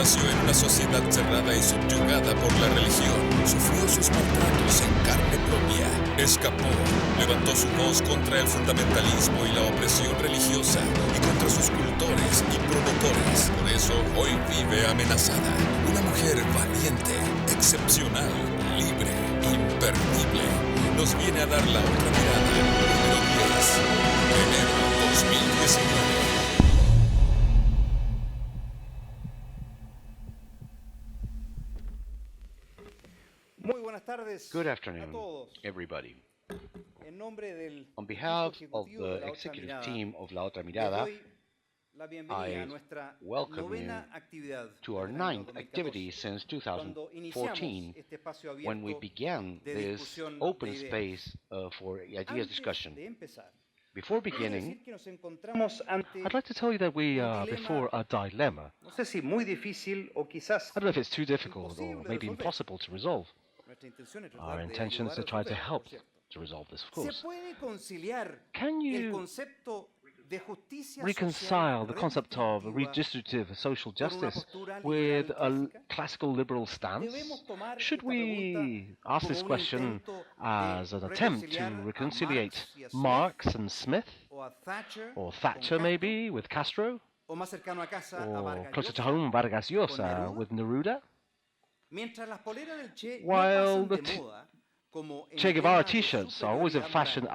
Nació en una sociedad cerrada y subyugada por la religión. Sufrió sus maltratos en carne propia. Escapó, levantó su voz contra el fundamentalismo y la opresión religiosa y contra sus cultores y promotores. Por eso hoy vive amenazada. Una mujer valiente, excepcional, libre, imperdible. Nos viene a dar la otra mirada. Número 10, enero 2019. Good afternoon, everybody. On behalf of the executive team of La Otra Mirada, I welcome you to our ninth activity since 2014, when we began this open space for ideas discussion. Before beginning, I'd like to tell you that we are before a dilemma. I don't know if it's too difficult or maybe impossible to resolve. Our intention is to try to help to resolve this, of course. Can you reconcile the concept of redistributive social justice with a classical liberal stance? Should we ask this question as an attempt to reconciliate Marx and Smith, or Thatcher maybe with Castro, or closer to home Vargas Llosa with Neruda? While the Che Guevara T-shirts are always in fashion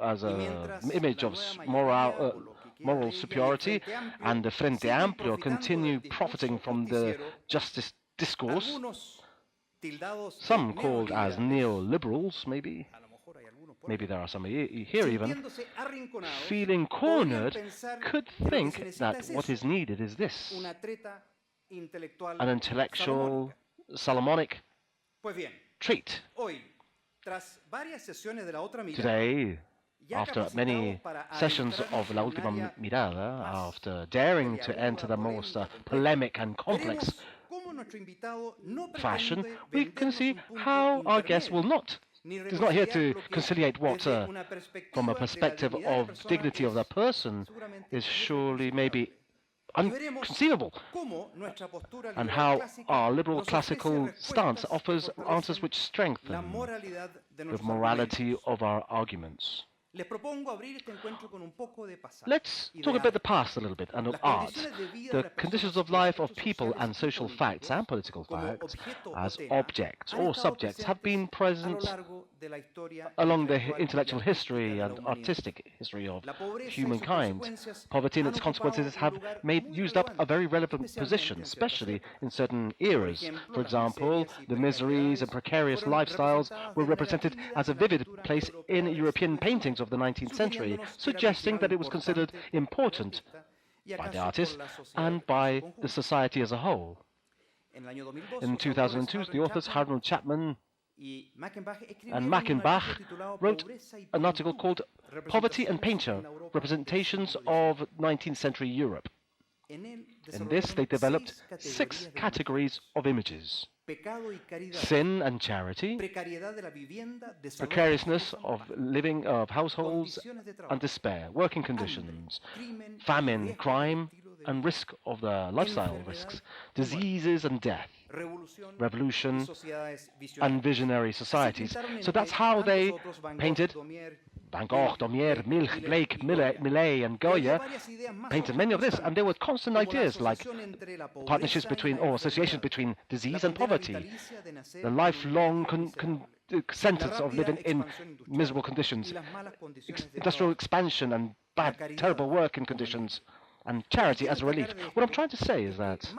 as an image of moral superiority, and the Frente Amplio continue profiting from the justice discourse, some called as neoliberals, maybe there are some here even, feeling cornered, could think that what is needed is this, an intellectual Solomonic treat. Today, after many sessions of La Última Mirada, after daring to enter the most polemic and complex fashion, we can see how our guest is not here to conciliate what, from a perspective of dignity of the person, is surely maybe unconceivable, and how our liberal classical stance offers answers which strengthen the morality of our arguments. Let's talk about the past a little bit, and of art, the conditions of life of people and social facts and political facts as objects or subjects have been present along the intellectual history and artistic history of humankind. Poverty and its consequences have used up a very relevant position, especially in certain eras. For example, the miseries and precarious lifestyles were represented as a vivid place in European paintings of the 19th century, suggesting that it was considered important by the artists and by the society as a whole. In 2002, the authors Harold Chapman and Mackenbach wrote an article called Poverty and Painter, Representations of 19th Century Europe. In this, they developed 6 categories of images: sin and charity, precariousness of living of households and despair, working conditions, famine, crime, and risk of the lifestyle risks, diseases and death, revolution, and visionary societies. So that's how they painted. Van Gogh, Daumier, Milch, Blake, Millet, and Goya painted many of this, and there were constant ideas like partnerships between, or associations between disease and poverty, the lifelong sentence of living in miserable conditions, industrial expansion and terrible working conditions, and charity as a relief. What I'm trying to say is that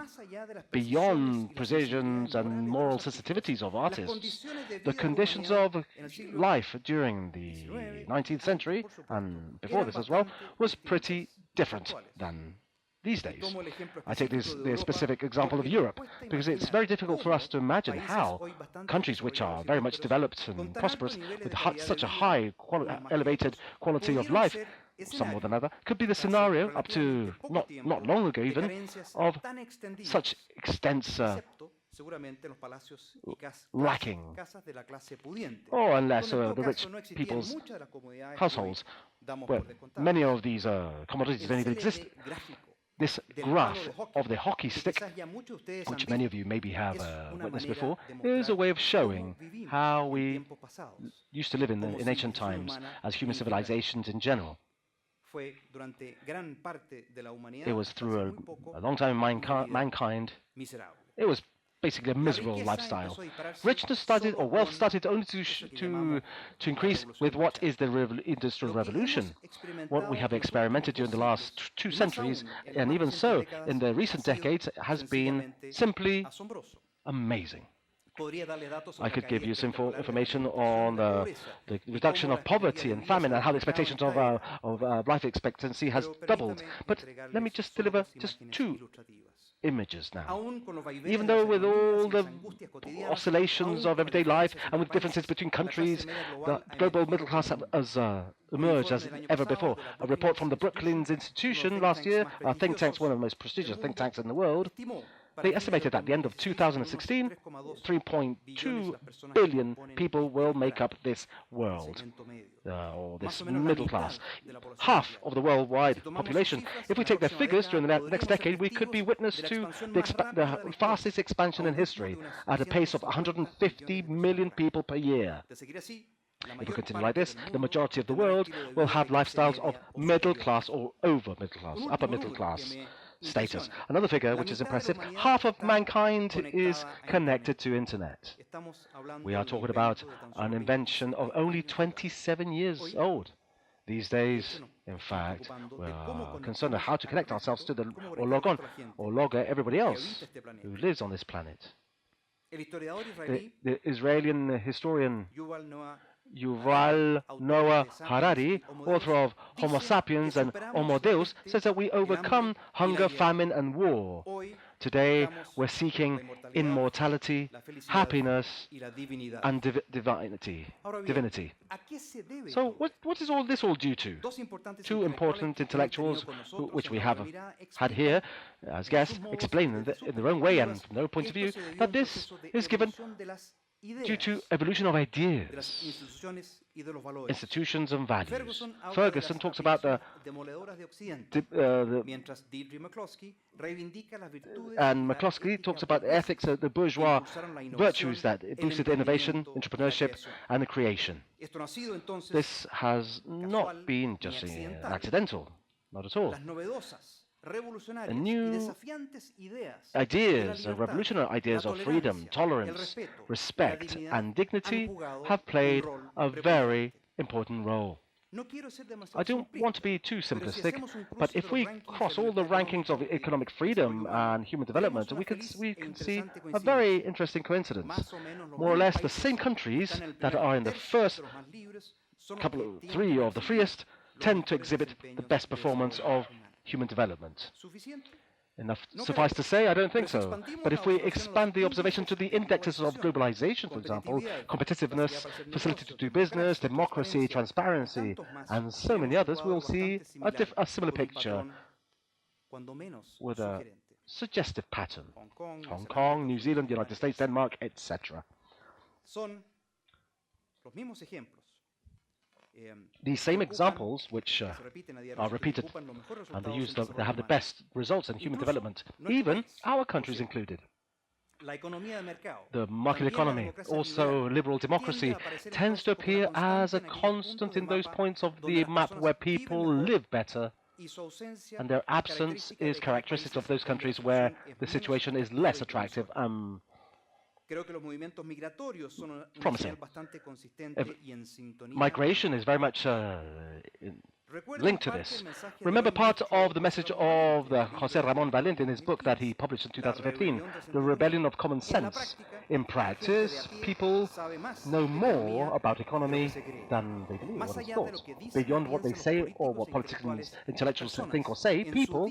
beyond precisions and moral sensitivities of artists, the conditions of life during the 19th century, and before this as well, was pretty different than these days. I take the specific example of Europe, because it's very difficult for us to imagine how countries which are very much developed and prosperous, with such a high elevated quality of life, some more than other, could be the scenario up to not long ago even, of such extensive lacking, or unless the rich people's households, where many of these commodities don't even exist. This graph of the hockey stick, which many of you maybe have witnessed before, is a way of showing how we used to live in ancient times as human civilizations in general. It was through a long time in mankind. It was basically a miserable lifestyle. Richness started, or wealth started only to increase with what is the Industrial Revolution. What we have experimented during the last 2 centuries, and even so in the recent decades, has been simply amazing. I could give you some information on the reduction of poverty and famine and how the expectations of life expectancy has doubled. But let me just deliver just 2 images now. Even though with all the oscillations of everyday life and with differences between countries, the global middle class has emerged as ever before. A report from the Brookings Institution last year, a think tank, one of the most prestigious think tanks in the world, they estimated that at the end of 2016, 3.2 billion people will make up this world, or this middle class. Half of the worldwide population. If we take their figures during the next decade, we could be witness to the fastest expansion in history at a pace of 150 million people per year. If we continue like this, the majority of the world will have lifestyles of middle class or over middle class, upper middle class status. Another figure which is impressive, half of mankind is connected to internet. We are talking about an invention of only 27 years old. These days, in fact, we are concerned with how to connect ourselves to or log on, or log everybody else who lives on this planet. The Israeli historian Yuval Noah Harari, author of Homo sapiens and Homo Deus, says that we overcome hunger, famine, and war. Today, we're seeking immortality, happiness, and divinity. So what is all this due to? 2 important intellectuals, which we have had here as guests, explain in their own way and from their own point of view that this is given due to evolution of ideas, institutions and values. Ferguson talks about and McCloskey talks about the ethics of the bourgeois virtues that boosted innovation, entrepreneurship, and the creation. This has not been just accidental, not at all. New ideas, revolutionary ideas of freedom, tolerance, respect, and dignity have played a very important role. I don't want to be too simplistic, but if we cross all the rankings of economic freedom and human development, we can see a very interesting coincidence. More or less the same countries that are in the first 3 of the freest tend to exhibit the best performance of human development. Enough suffice to say, I don't think so. But if we expand the observation to the indexes of globalization, for example, competitiveness, facility to do business, democracy, transparency, and so many others, we'll see a similar picture with a suggestive pattern. Hong Kong, New Zealand, United States, Denmark, etc. These same examples, which are repeated, and they have the best results in human development, even our countries included. The market economy, also liberal democracy, tends to appear as a constant in those points of the map where people live better, and their absence is characteristic of those countries where the situation is less attractive and promising. Migration is very much linked to this. Remember part of the message of José Ramón Valente in his book that he published in 2015, The Rebellion of Common Sense. In practice, people know more about economy than they believe, what is thought. Beyond what they say or what politicians, intellectuals think or say, people,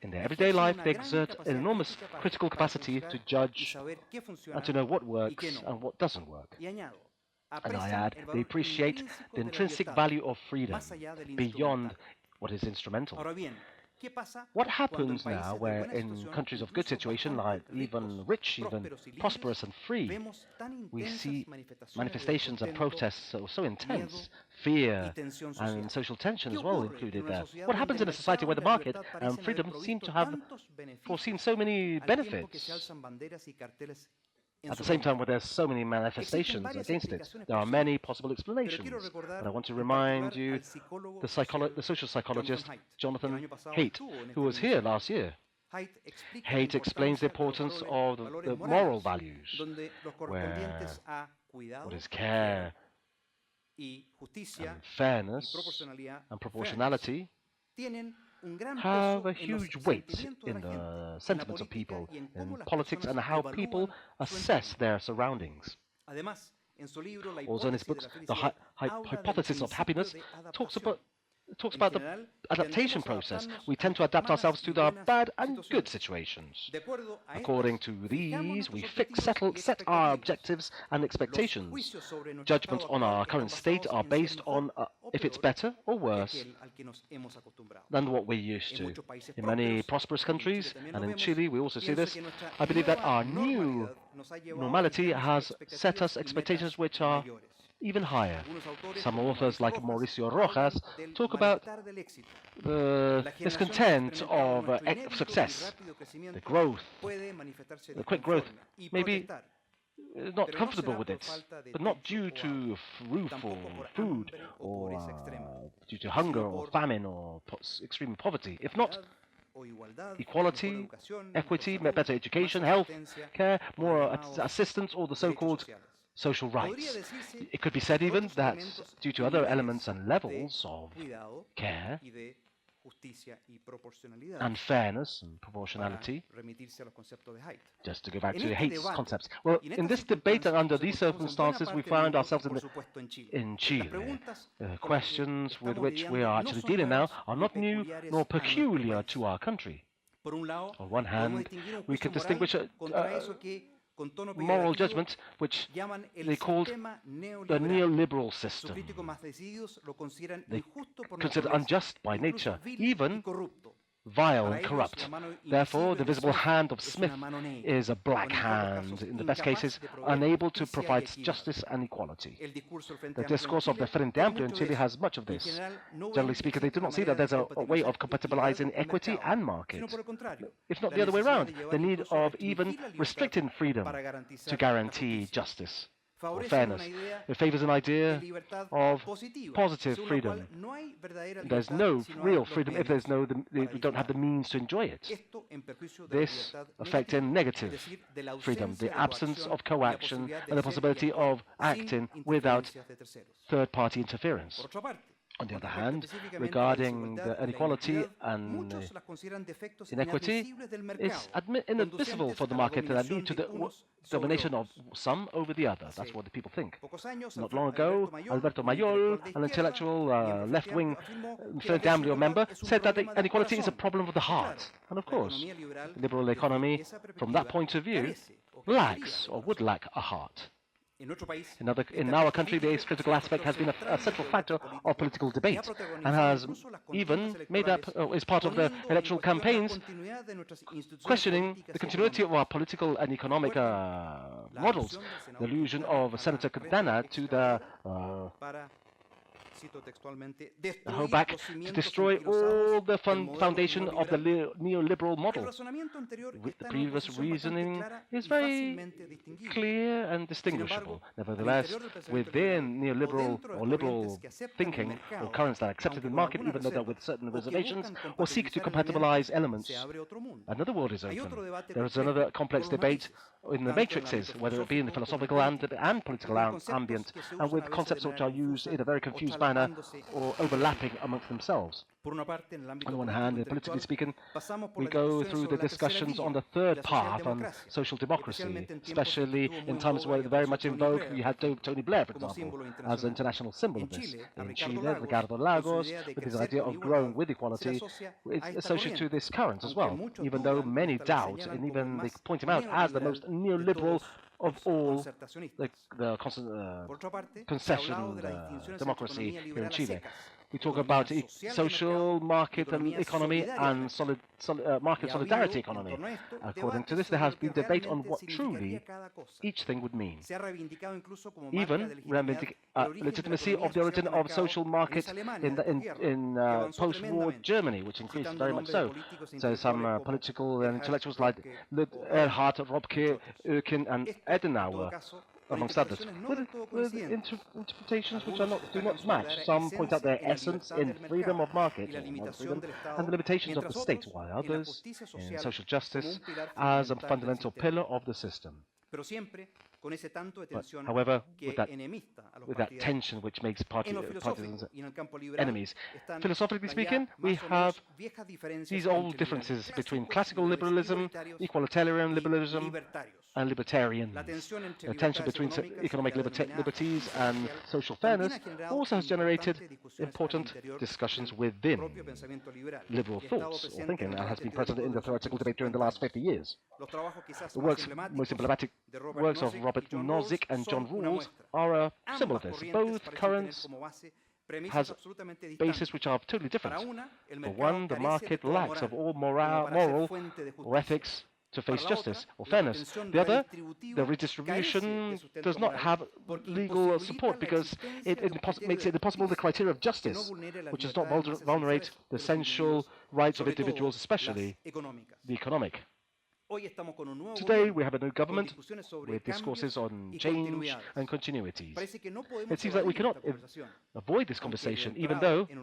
in their everyday life, they exert an enormous critical capacity to judge and to know what works and what doesn't work. And I add, they appreciate the intrinsic value of freedom beyond what is instrumental. What happens now where in countries of good situation, like even rich, even prosperous and free, we see manifestations and protests so intense, fear and social tension as well included there. What happens in a society where the market and freedom seem to have foreseen so many benefits? At the same time, where there's so many manifestations against it, there are many possible explanations. But I want to remind you the social psychologist Jonathan Haidt, who was here last year. Haidt explains the importance of the moral values, where what is care and fairness and proportionality have a huge weight in the sentiments of people, in politics, and how people assess their surroundings. Also in his books, The Hypothesis of Happiness talks about the adaptation process. We tend to adapt ourselves to the bad and good situations. According to these, we set our objectives and expectations. Judgments on our current state are based on if it's better or worse than what we're used to. In many prosperous countries, and in Chile we also see this, I believe that our new normality has set us expectations which are even higher. Some authors like Mauricio Rojas talk about the discontent of success, the growth, the quick growth, maybe not comfortable with it, but not due to roof or food, or due to hunger or famine or extreme poverty. If not, equality, equity, better education, health care, more assistance, or the so-called social rights. It could be said even that due to other elements and levels of care and fairness and proportionality, just to go back to Haidt's concepts. Well, in this debate and under these circumstances, we find ourselves in Chile. Questions with which we are actually dealing now are not new nor peculiar to our country. On one hand, we can distinguish moral judgment, which they called the neoliberal system. They consider unjust by nature, even vile and corrupt. Therefore, the visible hand of Smith is a black hand, in the best cases, unable to provide justice and equality. The discourse of the Frente Amplio in Chile has much of this. Generally speaking, they do not see that there's a way of compatibilizing equity and market. If not the other way around, the need of even restricting freedom to guarantee justice or fairness. It favors an idea of positive freedom. There's no real freedom if we don't have the means to enjoy it. This affecting negative freedom, the absence of coaction and the possibility of acting without third-party interference. On the other hand, regarding the inequality and inequity, it's inadmissible for the market that lead to the domination of some over the other. That's what the people think. Not long ago, Alberto Mayol, an intellectual left-wing Frente Amplio member, said that the inequality is a problem of the heart. And of course, the liberal economy, from that point of view, lacks or would lack a heart. In our country, this critical aspect has been a central factor of political debate and has even made up, is part of the electoral campaigns, questioning the continuity of our political and economic models. The allusion of Senator Quintana to the go back to destroy all the foundation of the neoliberal model. The previous reasoning is very clear and distinguishable. Nevertheless, within neoliberal or liberal thinking or currents that are accepted in the market, even though they're with certain reservations, or seek to compatibilize elements, another world is open. There is another complex debate in the matrices, whether it be in the philosophical and political ambient, and with concepts which are used in a very confused manner or overlapping amongst themselves. On the one hand, politically speaking, we go through the discussions on the third path on social democracy, especially in times where very much in vogue we had Tony Blair, for example, as an international symbol of this. In Chile, Ricardo Lagos, with his idea of growing with equality, is associated to this current as well, even though many doubt, and even they point him out as the most neoliberal of all the concession democracy here in Chile. we talk about social, market and economy and market solidarity economy. According to this, there has been debate on what truly each thing would mean. Even legitimacy of the origin of social market in post-war Germany, which increased very much so. So some political and intellectuals like Erhard, Robke, Erkin and Edenauer, amongst others, with interpretations which do not match. Some point out their essence in freedom of market freedom, and the limitations of the state, while others in social justice as a fundamental pillar of the system. But, however, with that tension which makes partisans enemies. Philosophically speaking, we have these old differences between classical liberalism, equalitarian liberalism, and libertarians. The tension between economic liberties and social fairness also has generated important discussions within liberal thoughts or thinking, and has been present in the theoretical debate during the last 50 years. The most emblematic works of Robert Nozick and John Rawls are a symbol of this. Both currents has bases which are totally different. For one, the market lacks of all moral or ethics to face justice or fairness. The other, the redistribution does not have legal support because it makes it impossible the criteria of justice, which does not vulnerate the essential rights of individuals, especially the economic. Today, we have a new government with discourses on change and continuities. It seems that we cannot avoid this conversation, even though, in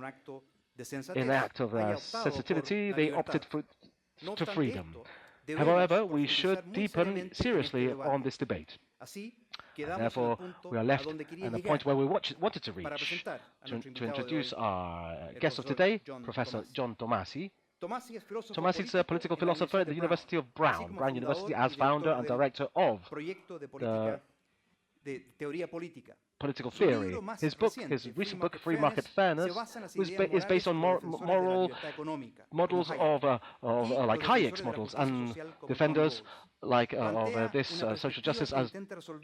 an act of sensitivity, they opted to freedom. However, we should deepen seriously on this debate. And therefore, we are left at the point where we wanted to reach. To introduce our guest of today, Professor John Tomasi. Tomasi is a political philosopher at the University of Brown University, as founder and director of the political theory. His recent book, Free Market Fairness, is based on moral models of like Hayek's models and defenders like of this social justice as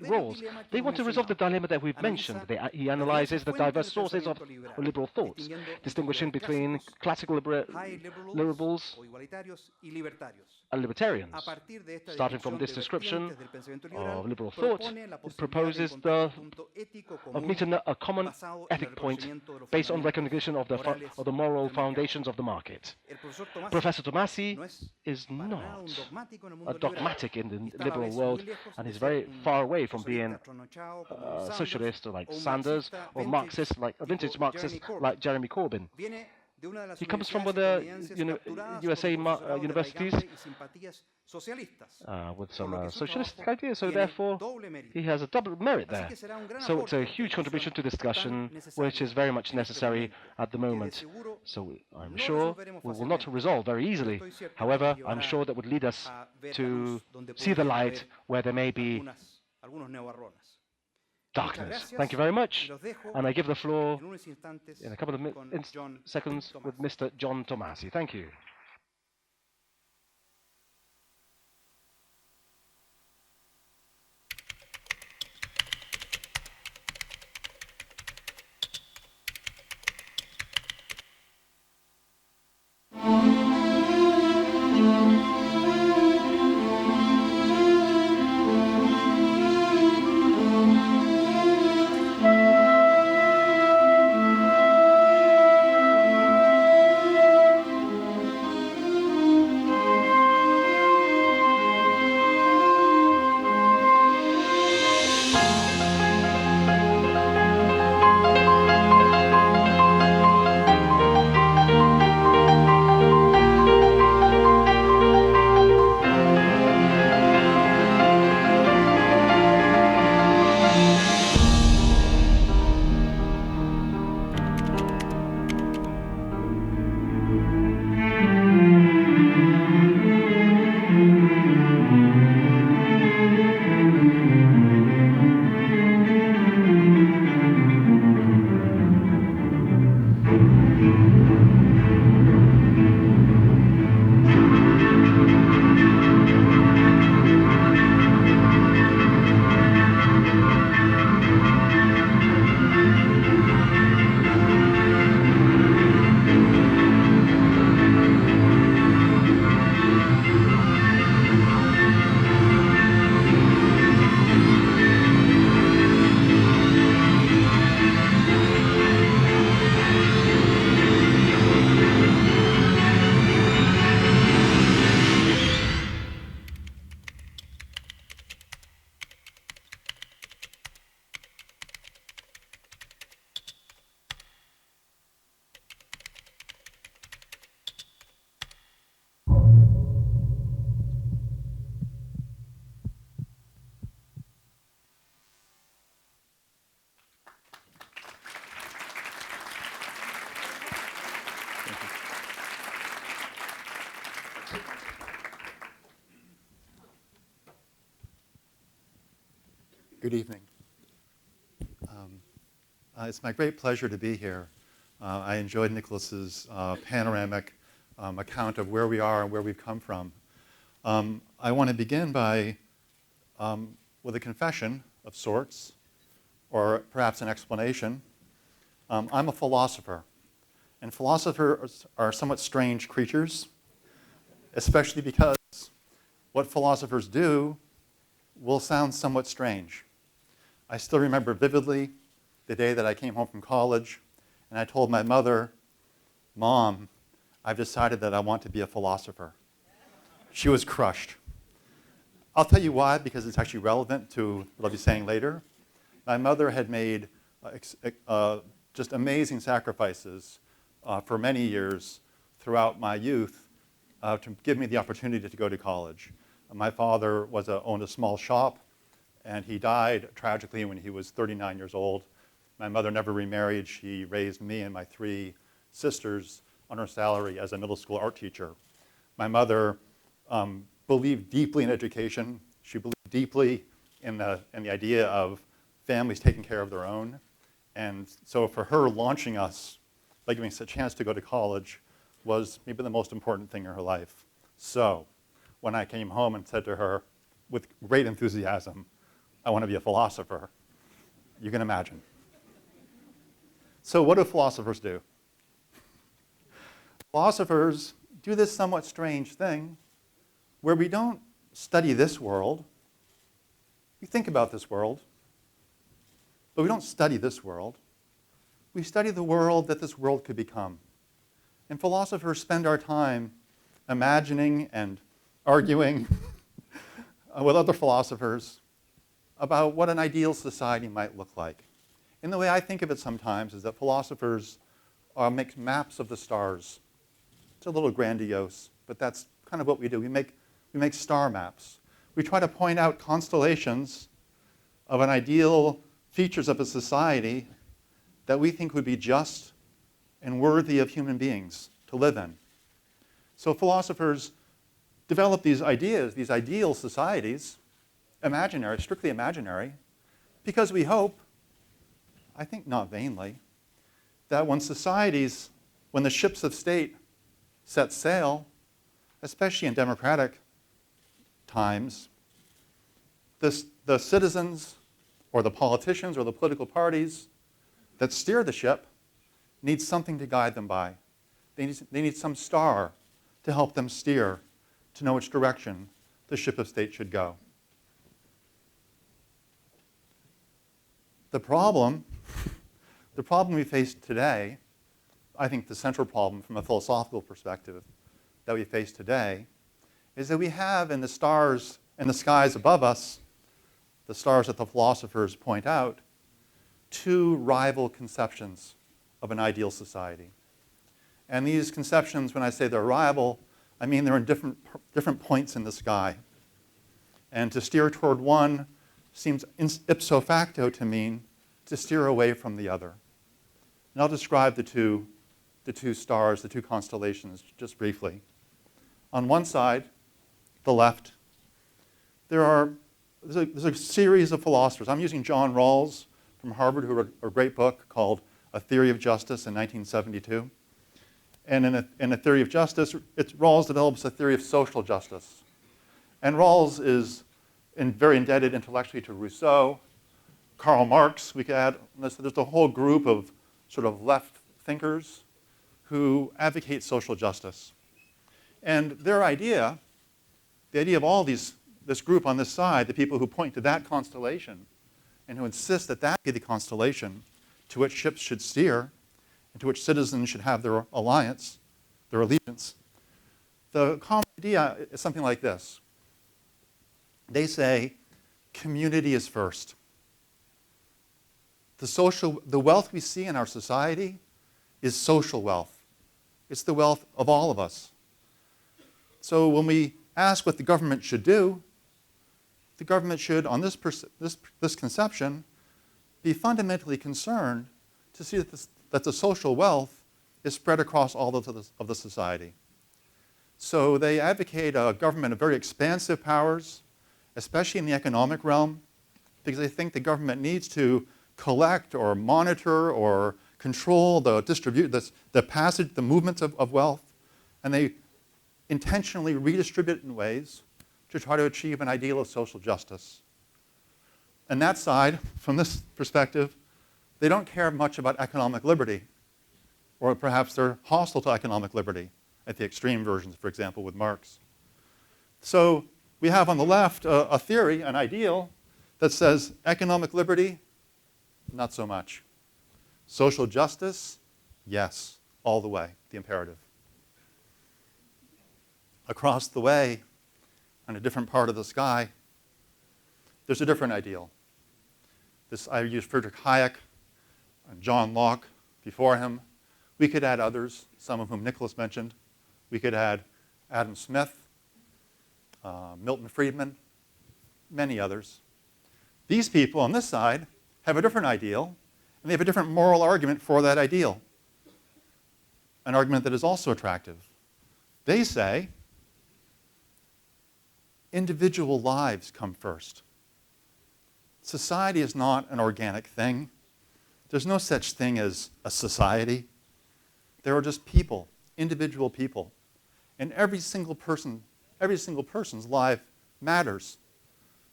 Rawls. They want to resolve the dilemma that we've mentioned. He analyzes the diverse sources of liberal thoughts, distinguishing between classical liberals and libertarians. Starting from this description of liberal thought, it proposes meeting a common ethic point based on recognition of the moral foundations of the market. Professor Tomasi is not a dogmatic in the liberal world and is very far away from being a socialist or like Sanders or Marxist, like a vintage Marxist like Jeremy Corbyn. He comes from one of the USA universities with some socialistic ideas, so therefore he has a double merit there. So it's a huge contribution to discussion, which is very much necessary at the moment. So I'm sure we will not resolve very easily. However, I'm sure that would lead us to see the light where there may be darkness. Thank you very much. And I give the floor in a couple of seconds with Mr. John Tomasi. Thank you. Good evening. It's my great pleasure to be here. I enjoyed Nicholas's panoramic account of where we are and where we've come from. I want to begin by with a confession of sorts, or perhaps an explanation. I'm a philosopher, and philosophers are somewhat strange creatures, especially because what philosophers do will sound somewhat strange. I still remember vividly the day that I came home from college, and I told my mother, "Mom, I've decided that I want to be a philosopher." She was crushed. I'll tell you why, because it's actually relevant to what I'll be saying later. My mother had made just amazing sacrifices for many years throughout my youth to give me the opportunity to go to college. My father owned a small shop, and he died tragically when he was 39 years old. My mother never remarried. She raised me and my 3 sisters on her salary as a middle school art teacher. My mother believed deeply in education. She believed deeply in the idea of families taking care of their own. And so for her, launching us, by giving us a chance to go to college, was maybe the most important thing in her life. So when I came home and said to her, with great enthusiasm, "I want to be a philosopher," you can imagine. So what do philosophers do? Philosophers do this somewhat strange thing where we don't study this world. We think about this world, but we don't study this world. We study the world that this world could become. And philosophers spend our time imagining and arguing with other philosophers about what an ideal society might look like. And the way I think of it sometimes is that philosophers make maps of the stars. It's a little grandiose, but that's kind of what we do. We make star maps. We try to point out constellations of an ideal features of a society that we think would be just and worthy of human beings to live in. So philosophers develop these ideas, these ideal societies, imaginary, strictly imaginary, because we hope, I think not vainly, that when the ships of state set sail, especially in democratic times, the citizens or the politicians or the political parties that steer the ship need something to guide them by. They need some star to help them steer, to know which direction the ship of state should go. The problem we face today, I think the central problem from a philosophical perspective that we face today, is that we have in the stars and the skies above us, the stars that the philosophers point out, 2 rival conceptions of an ideal society. And these conceptions, when I say they're rival, I mean they're in different points in the sky. And to steer toward one seems ipso facto to mean to steer away from the other. And I'll describe the two stars, the 2 constellations, just briefly. On one side, the left, there's a series of philosophers. I'm using John Rawls from Harvard, who wrote a great book called A Theory of Justice in 1972. And in A Theory of Justice, Rawls develops a theory of social justice. And Rawls is very indebted intellectually to Rousseau, Karl Marx, we could add. There's a whole group of sort of left thinkers who advocate social justice. And their idea, the idea of all this group on this side, the people who point to that constellation and who insist that that be the constellation to which ships should steer and to which citizens should have their allegiance, the common idea is something like this. They say community is first. The wealth we see in our society is social wealth. It's the wealth of all of us. So when we ask what the government should do, the government should, on this conception, be fundamentally concerned to see that the social wealth is spread across all of the society. So they advocate a government of very expansive powers, especially in the economic realm, because they think the government needs to collect or monitor or control the passage, the movements of wealth, and they intentionally redistribute it in ways to try to achieve an ideal of social justice. And that side, from this perspective, they don't care much about economic liberty, or perhaps they're hostile to economic liberty, at the extreme versions, for example, with Marx. So we have on the left a theory, an ideal, that says economic liberty, not so much. Social justice, yes, all the way, the imperative. Across the way, on a different part of the sky, there's a different ideal. I used Friedrich Hayek and John Locke before him. We could add others, some of whom Nicholas mentioned. We could add Adam Smith, Milton Friedman, many others. These people on this side have a different ideal, and they have a different moral argument for that ideal, an argument that is also attractive. They say individual lives come first. Society is not an organic thing. There's no such thing as a society. There are just people, individual people. And every single person's life matters.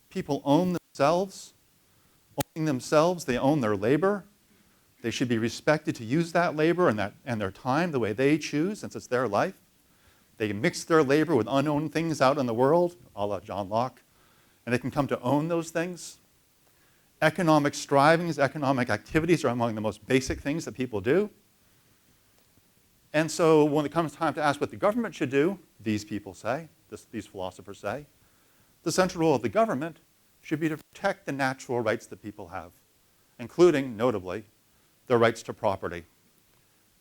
People own themselves. Owning themselves, they own their labor. They should be respected to use that labor and their time the way they choose, since it's their life. They mix their labor with unowned things out in the world, a la John Locke, and they can come to own those things. Economic strivings, economic activities are among the most basic things that people do. And so when it comes time to ask what the government should do, these people say, these philosophers say, the central role of the government should be to protect the natural rights that people have, including, notably, their rights to property.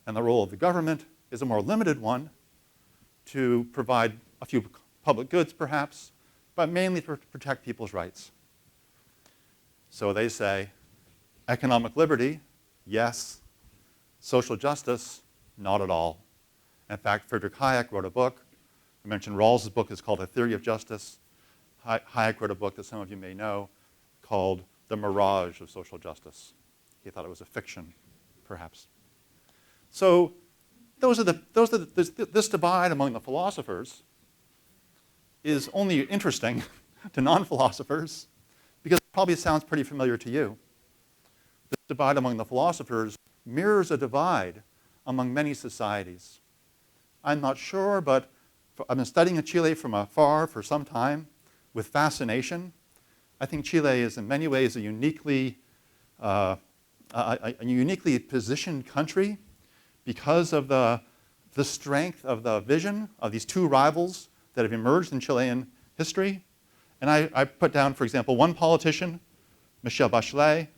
And the role of the government is a more limited one, to provide a few public goods, perhaps, but mainly to protect people's rights. So they say, economic liberty, yes. Social justice, not at all. In fact, Friedrich Hayek wrote a book. I mentioned Rawls' book is called A Theory of Justice. Hayek wrote a book that some of you may know called The Mirage of Social Justice. He thought it was a fiction, perhaps. So this divide among the philosophers is only interesting to non-philosophers because it probably sounds pretty familiar to you. This divide among the philosophers mirrors a divide among many societies. I'm not sure, but I've been studying Chile from afar for some time with fascination. I think Chile is in many ways a uniquely positioned country because of the strength of the vision of these two rivals that have emerged in Chilean history. And I put down, for example, one politician, Michelle Bachelet.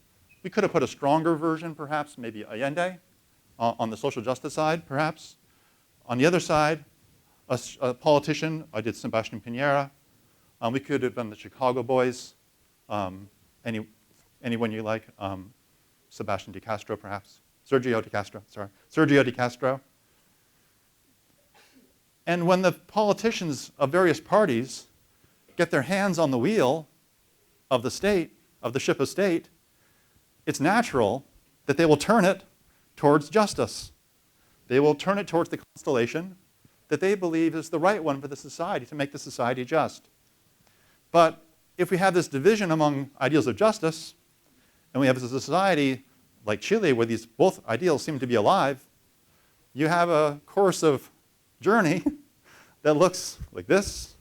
We could have put a stronger version, perhaps, maybe Allende, on the social justice side, perhaps. On the other side, a politician, I did Sebastián Piñera. We could have done the Chicago Boys, anyone you like, Sebastián de Castro, perhaps. Sergio de Castro. And when the politicians of various parties get their hands on the wheel of the state, of the ship of state, it's natural that they will turn it towards justice. They will turn it towards the constellation that they believe is the right one for the society, to make the society just. But if we have this division among ideals of justice, and we have a society like Chile where these both ideals seem to be alive, you have a course of journey that looks like this,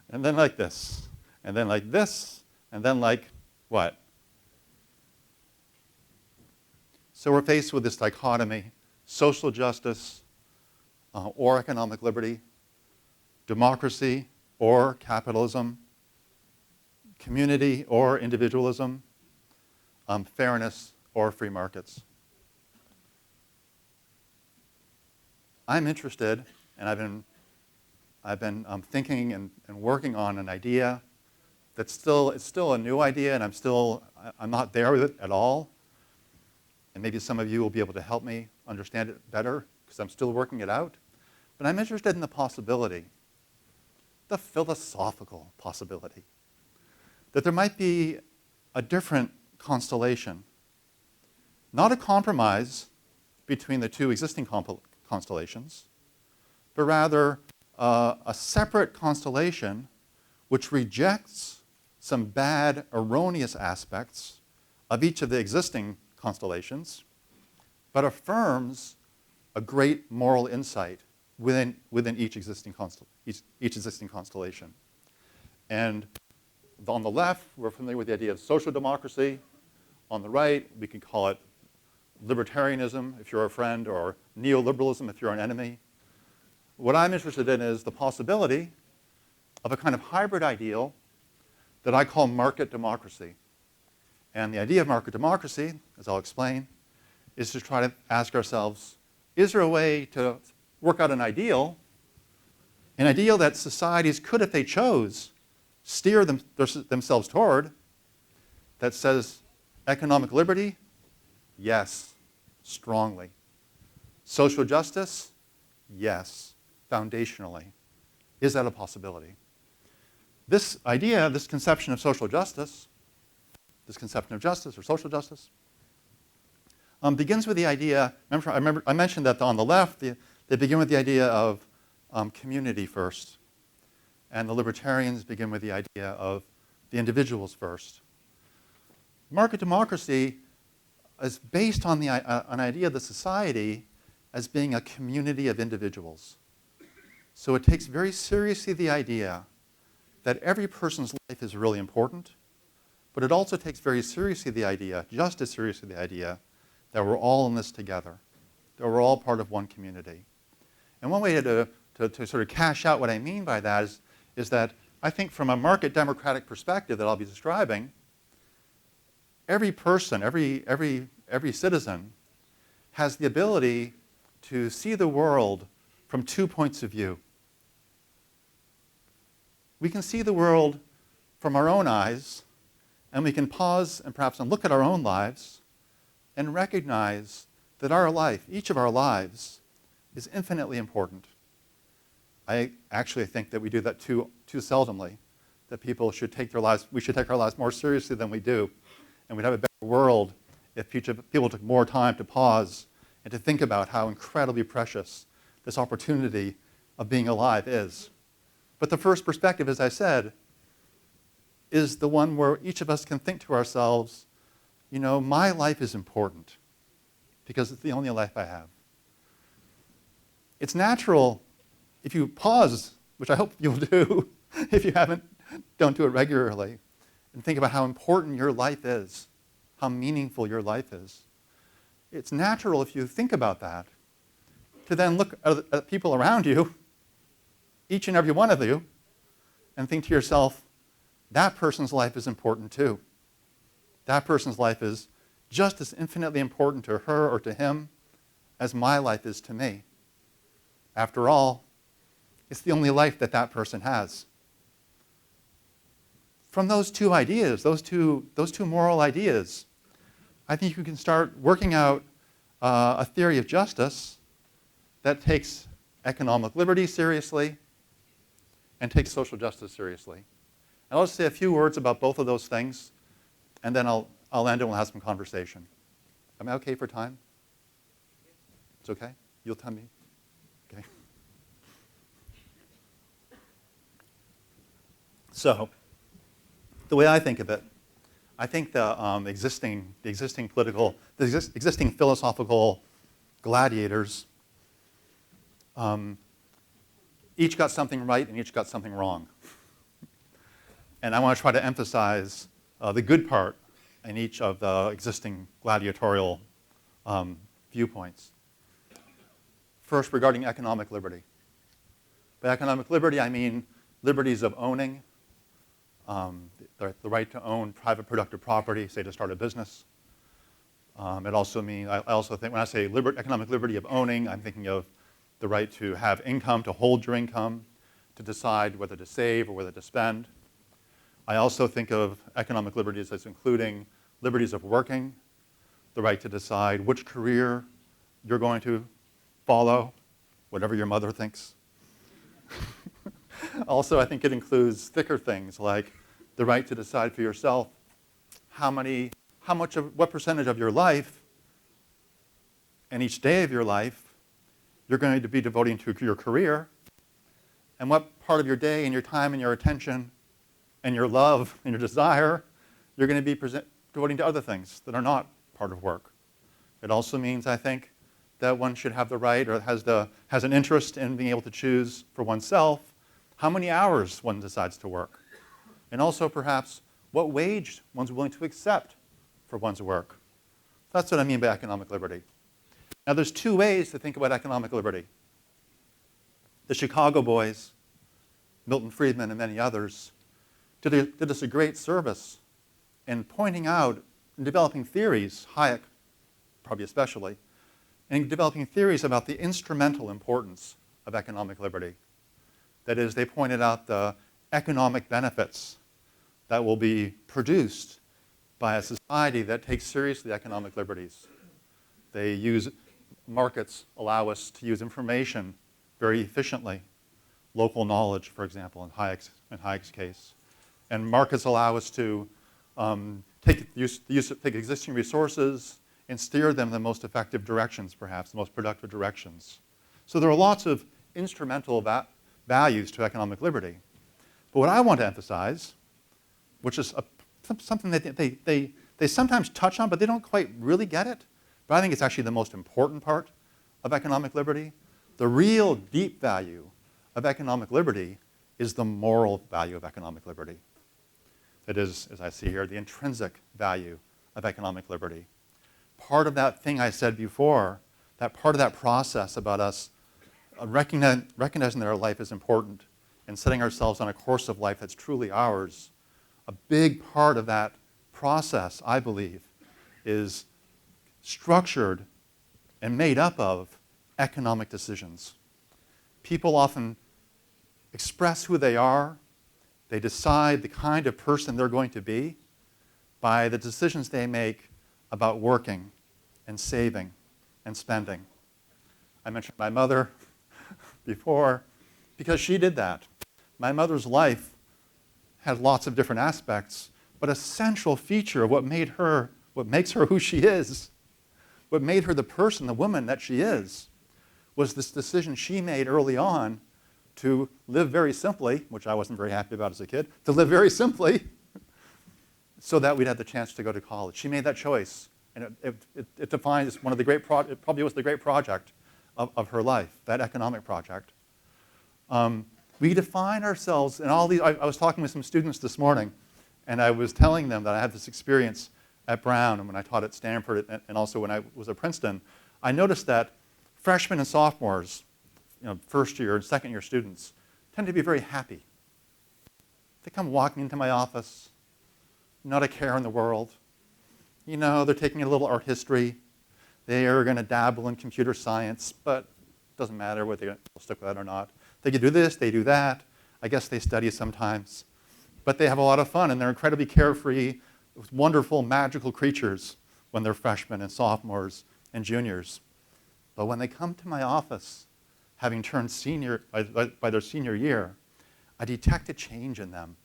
and then like this, and then like this, and then like what? So we're faced with this dichotomy, social justice or economic liberty, democracy or capitalism, community or individualism, fairness or free markets. I'm interested, and I've been thinking and working on an idea that's still a new idea, and I'm not there with it at all. And maybe some of you will be able to help me understand it better, because I'm still working it out. But I'm interested in the possibility, the philosophical possibility, that there might be a different constellation. Not a compromise between the two existing constellations, but rather a separate constellation which rejects some bad, erroneous aspects of each of the existing constellations, but affirms a great moral insight within each existing constellation. And on the left, we're familiar with the idea of social democracy. On the right, we can call it libertarianism if you're a friend, or neoliberalism if you're an enemy. What I'm interested in is the possibility of a kind of hybrid ideal that I call market democracy. And the idea of market democracy, as I'll explain, is to try to ask ourselves, is there a way to work out an ideal that societies could, if they chose, steer themselves toward, that says economic liberty? Yes, strongly. Social justice? Yes, foundationally. Is that a possibility? This idea, this conception of social justice, this conception of justice or social justice, begins with the idea, I mentioned that on the left, they begin with the idea of community first. And the libertarians begin with the idea of the individuals first. Market democracy is based on an idea of the society as being a community of individuals. So it takes very seriously the idea that every person's life is really important, but it also takes very seriously the idea, just as seriously the idea, that we're all in this together, that we're all part of one community. And one way to sort of cash out what I mean by that is that I think from a market democratic perspective that I'll be describing, every person, every citizen has the ability to see the world from 2 points of view. We can see the world from our own eyes, and we can pause and perhaps look at our own lives and recognize that our life, each of our lives, is infinitely important. I actually think that we do that too seldomly, that we should take our lives more seriously than we do, and we'd have a better world if people took more time to pause and to think about how incredibly precious this opportunity of being alive is. But the first perspective, as I said, is the one where each of us can think to ourselves, you know, my life is important because it's the only life I have. It's natural, if you pause, which I hope you'll do, if you don't do it regularly, and think about how important your life is, how meaningful your life is. It's natural, if you think about that, to then look at people around you, each and every one of you, and think to yourself, that person's life is important too. That person's life is just as infinitely important to her or to him as my life is to me. After all, it's the only life that that person has. From those two ideas, those two moral ideas, I think you can start working out a theory of justice that takes economic liberty seriously and takes social justice seriously. And I'll just say a few words about both of those things, and then I'll end and we'll have some conversation. Am I okay for time? It's okay? You'll tell me? Okay. So, the way I think of it, I think the existing philosophical gladiators each got something right and each got something wrong. And I want to try to emphasize the good part in each of the existing gladiatorial viewpoints. First, regarding economic liberty. By economic liberty, I mean liberties of owning, the right to own private productive property, say to start a business. It also means, I also think when I say economic liberty of owning, I'm thinking of the right to have income, to hold your income, to decide whether to save or whether to spend. I also think of economic liberties as including liberties of working, the right to decide which career you're going to follow, whatever your mother thinks. Also, I think it includes thicker things like the right to decide for yourself what percentage of your life and each day of your life you're going to be devoting to your career, and what part of your day and your time and your attention and your love and your desire you're going to be devoting to other things that are not part of work. It also means, I think, that one should have the right or has an interest in being able to choose for oneself how many hours one decides to work, and also perhaps what wage one's willing to accept for one's work. That's what I mean by economic liberty. Now, there's two ways to think about economic liberty. The Chicago boys, Milton Friedman and many others, did us a great service in pointing out and developing theories, Hayek probably especially, and developing theories about the instrumental importance of economic liberty. That is, they pointed out the economic benefits that will be produced by a society that takes seriously economic liberties. They use markets, allow us to use information very efficiently, local knowledge, for example, in Hayek's case. And markets allow us to take existing resources and steer them in the most effective directions, perhaps, the most productive directions. So there are lots of instrumental values to economic liberty. But what I want to emphasize, which is something that they sometimes touch on, but they don't quite really get it, but I think it's actually the most important part of economic liberty. The real deep value of economic liberty is the moral value of economic liberty. That is, as I see here, the intrinsic value of economic liberty. Part of that thing I said before, that part of that process about us recognizing that our life is important and setting ourselves on a course of life that's truly ours, a big part of that process, I believe, is structured and made up of economic decisions. People often express who they are. They decide the kind of person they're going to be by the decisions they make about working and saving and spending. I mentioned my mother before because she did that. My mother's life had lots of different aspects, but a central feature of what makes her who she is, what made her the person, the woman that she is, was this decision she made early on to live very simply, which I wasn't very happy about as a kid, to live very simply so that we'd have the chance to go to college. She made that choice, and it defines one of the great it probably was the great project of her life, that economic project. We define ourselves in all these. I was talking with some students this morning, and I was telling them that I had this experience at Brown and when I taught at Stanford and also when I was at Princeton. I noticed that freshmen and sophomores, first year and second year students, tend to be very happy. They come walking into my office, not a care in the world. They're taking a little art history. They are going to dabble in computer science, but it doesn't matter whether they'll stick with that or not. They can do this, they do that. I guess they study sometimes. But they have a lot of fun, and they're incredibly carefree, wonderful, magical creatures when they're freshmen and sophomores and juniors. But when they come to my office, having turned senior by their senior year, I detect a change in them.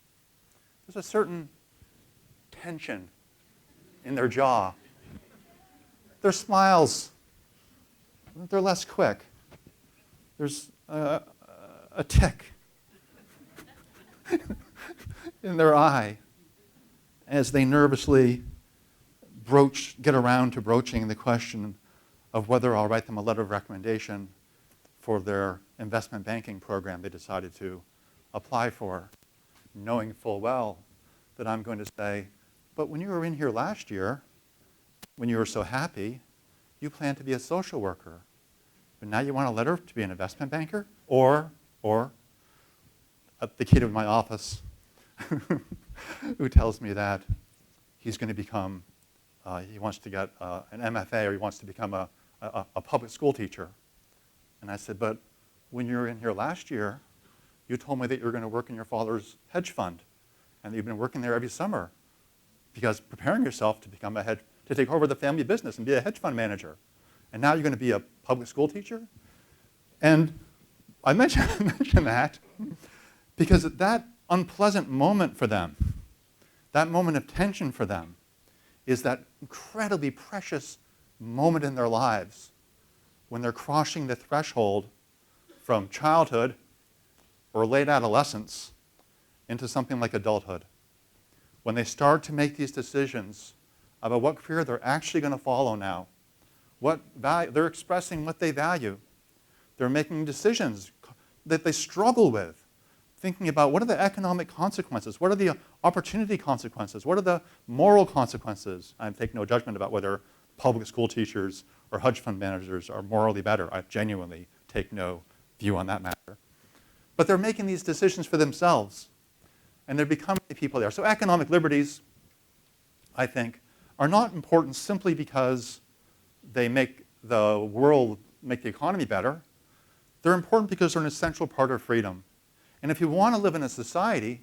There's a certain tension in their jaw. Their smiles, they're less quick. There's a tick in their eye as they nervously get around to broaching the question of whether I'll write them a letter of recommendation for their investment banking program they decided to apply for, knowing full well that I'm going to say, but when you were in here last year, when you were so happy, you planned to be a social worker. But now you want a letter to be an investment banker? Or the kid in my office who tells me that he's going to become, he wants to get an MFA or he wants to become a public school teacher. And I said, but when you were in here last year, you told me that you were going to work in your father's hedge fund and that you've been working there every summer because preparing yourself to become to take over the family business and be a hedge fund manager. And now you're going to be a public school teacher? And I mention that because that unpleasant moment for them, that moment of tension for them, is that incredibly precious moment in their lives when they're crossing the threshold from childhood or late adolescence into something like adulthood. When they start to make these decisions about what career they're actually going to follow now, they're expressing what they value. They're making decisions that they struggle with, thinking about what are the economic consequences, what are the opportunity consequences, what are the moral consequences. I take no judgment about whether public school teachers or hedge fund managers are morally better. I genuinely take no view on that matter. But they're making these decisions for themselves, and they're becoming the people they are. So economic liberties, I think, are not important simply because they make the world, make the economy better. They're important because they're an essential part of freedom. And if you want to live in a society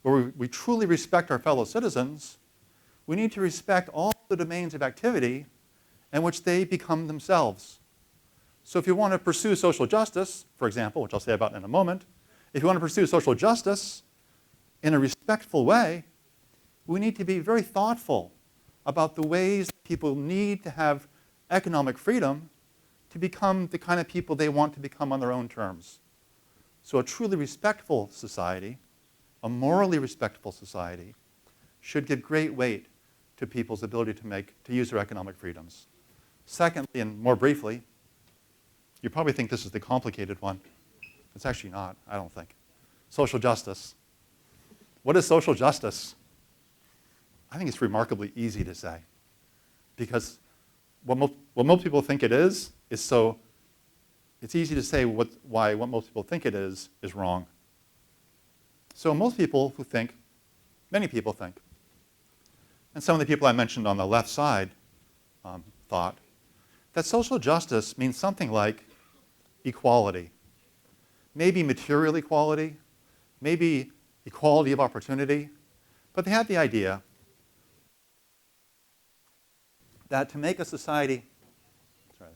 where we truly respect our fellow citizens, we need to respect all the domains of activity in which they become themselves. So if you want to pursue social justice, for example, which I'll say about in a moment, if you want to pursue social justice in a respectful way, we need to be very thoughtful about the ways that people need to have economic freedom to become the kind of people they want to become on their own terms. So a truly respectful society, a morally respectful society, should give great weight to people's ability to use their economic freedoms. Secondly, and more briefly, you probably think this is the complicated one. It's actually not, I don't think. Social justice. What is social justice? I think it's remarkably easy to say, because what most people think it is so, it's easy to say what most people think it is wrong. So most people who think, many people think, and some of the people I mentioned on the left side thought, that social justice means something like equality. Maybe material equality, maybe equality of opportunity, but they had the idea that to make a society, sorry,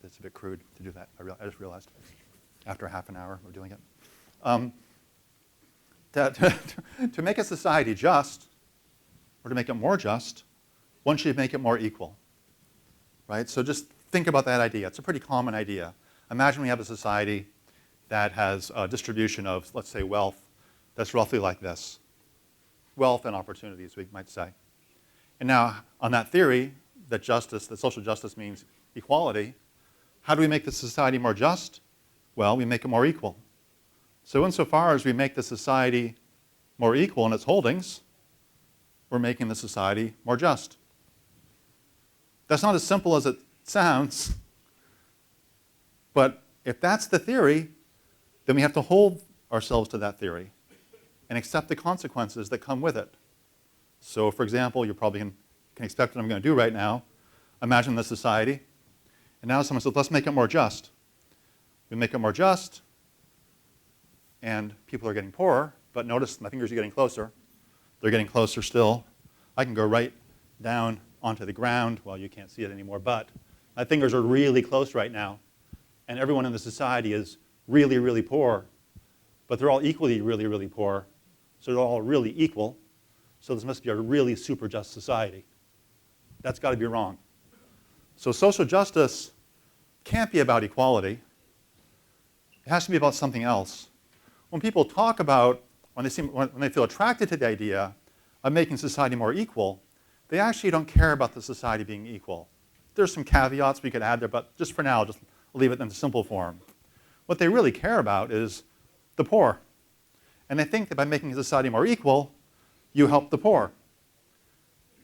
that's a bit crude to do that. I just realized after half an hour of doing it. To make a society just, or to make it more just, one should make it more equal, right? So just think about that idea. It's a pretty common idea. Imagine we have a society that has a distribution of, let's say, wealth that's roughly like this. Wealth and opportunities, we might say. And now, on that theory, that social justice means equality, how do we make the society more just? Well, we make it more equal. So insofar as we make the society more equal in its holdings, we're making the society more just. That's not as simple as it sounds, but if that's the theory, then we have to hold ourselves to that theory and accept the consequences that come with it. So, for example, you probably can expect what I'm going to do right now. Imagine the society, and now someone says, let's make it more just. We make it more just, and people are getting poorer, but notice my fingers are getting closer. They're getting closer still. I can go right down onto the ground. Well, you can't see it anymore, but my fingers are really close right now, and everyone in the society is really, really poor, but they're all equally really, really poor, so they're all really equal, so this must be a really super just society. That's got to be wrong. So social justice can't be about equality. It has to be about something else. When people talk about, when they feel attracted to the idea of making society more equal, they actually don't care about the society being equal. There's some caveats we could add there, but just for now, just leave it in the simple form. What they really care about is the poor. And they think that by making society more equal, you help the poor.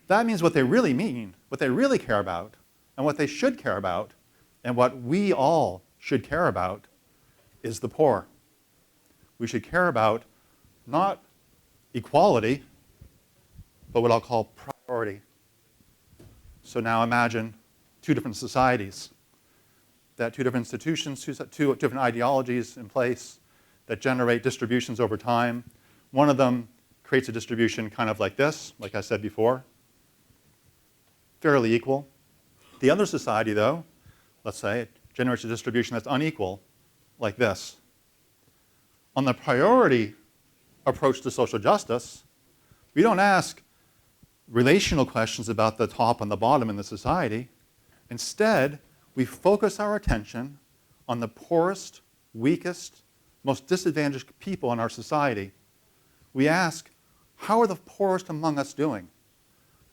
That means what they really mean, what they really care about, and what they should care about, and what we all should care about, is the poor. We should care about not equality, but what I'll call priority. So now imagine two different societies, that two different institutions, two different ideologies in place that generate distributions over time. One of them creates a distribution kind of like this, like I said before, fairly equal. The other society, though, let's say, it generates a distribution that's unequal, like this. On the priority approach to social justice, we don't ask relational questions about the top and the bottom in the society. Instead, we focus our attention on the poorest, weakest, most disadvantaged people in our society. We ask, how are the poorest among us doing?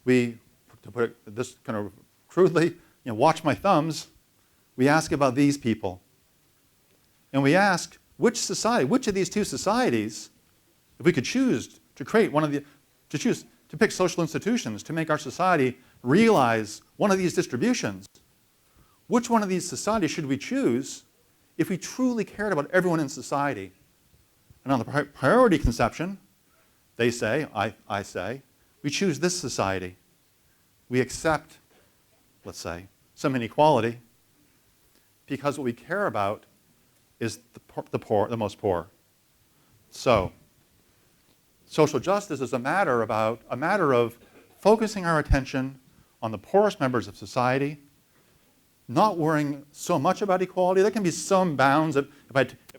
We, to put it this kind of crudely, watch my thumbs, we ask about these people. And we ask, which of these two societies, if we could choose to create to pick social institutions to make our society realize one of these distributions, which one of these societies should we choose if we truly cared about everyone in society? And on the priority conception, they say, I say, we choose this society. We accept, let's say, some inequality because what we care about is the most poor. So, social justice is a matter of focusing our attention on the poorest members of society, not worrying so much about equality. There can be some bounds. If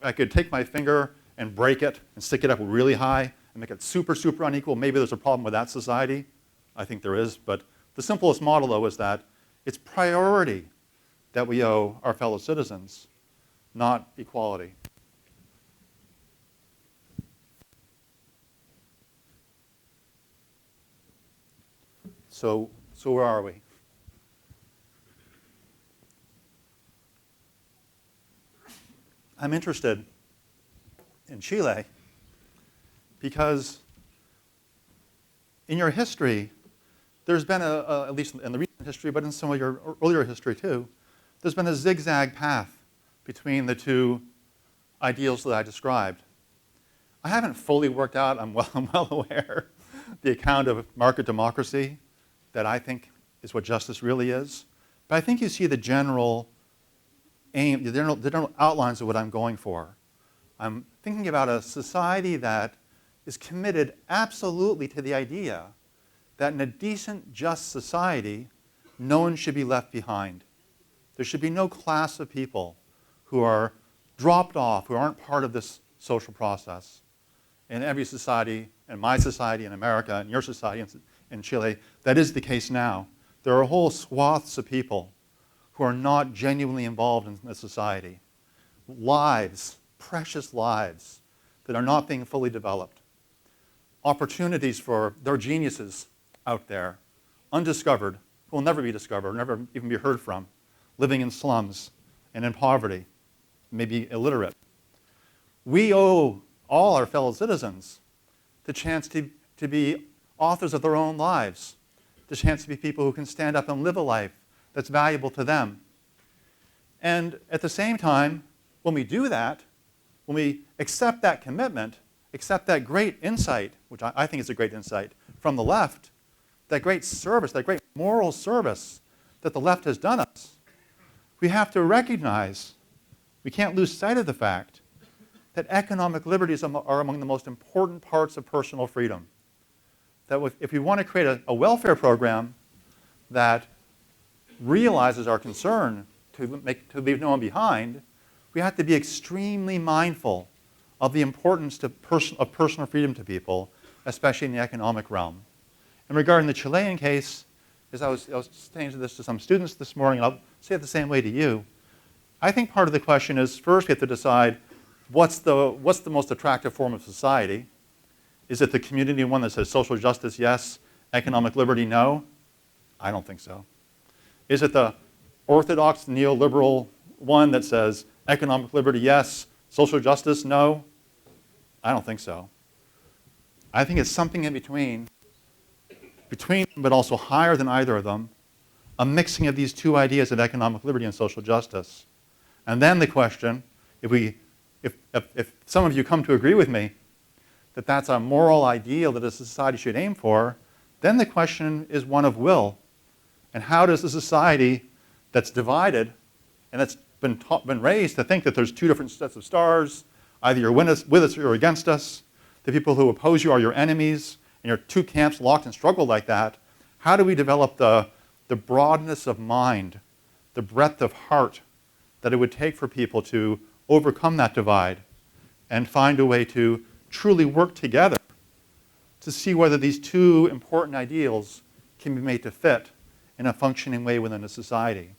I could take my finger and break it and stick it up really high and make it super, super unequal, maybe there's a problem with that society. I think there is. But the simplest model, though, is that it's priority that we owe our fellow citizens, not equality. So where are we? I'm interested in Chile because in your history, there's been at least in the recent history, but in some of your earlier history too, there's been a zigzag path between the two ideals that I described. I haven't fully worked out, I'm well aware, the account of market democracy that I think is what justice really is. But I think you see the general aim, the general outlines of what I'm going for. I'm thinking about a society that is committed absolutely to the idea that in a decent, just society, no one should be left behind. There should be no class of people who are dropped off, who aren't part of this social process. In every society, in my society in America, in your society in Chile, that is the case now. There are whole swaths of people who are not genuinely involved in the society. Lives, precious lives, that are not being fully developed. Opportunities for their geniuses out there, undiscovered, who will never be discovered, never even be heard from, living in slums and in poverty, maybe illiterate. We owe all our fellow citizens the chance to be authors of their own lives, the chance to be people who can stand up and live a life that's valuable to them. And at the same time, when we do that, when we accept that commitment, accept that great insight, which I think is a great insight from the left, that great service, that great moral service that the left has done us, we have to recognize, we can't lose sight of the fact that economic liberties are among the most important parts of personal freedom. That if we want to create a welfare program that realizes our concern to leave no one behind, we have to be extremely mindful of the importance of personal freedom to people, especially in the economic realm. And regarding the Chilean case, as I was saying this to some students this morning, and I'll say it the same way to you, I think part of the question is, first we have to decide what's the most attractive form of society. Is it the community one that says social justice, yes, economic liberty, no? I don't think so. Is it the orthodox neoliberal one that says economic liberty, yes, social justice, no? I don't think so. I think it's something in between but also higher than either of them, a mixing of these two ideas of economic liberty and social justice. And then the question, if some of you come to agree with me that that's a moral ideal that a society should aim for, then the question is one of will. And how does a society that's divided and that's been raised to think that there's two different sets of stars, either you're with us or you're against us, the people who oppose you are your enemies, and you're two camps locked in struggle like that, how do we develop the broadness of mind, the breadth of heart that it would take for people to overcome that divide and find a way to truly work together to see whether these two important ideals can be made to fit in a functioning way within a society.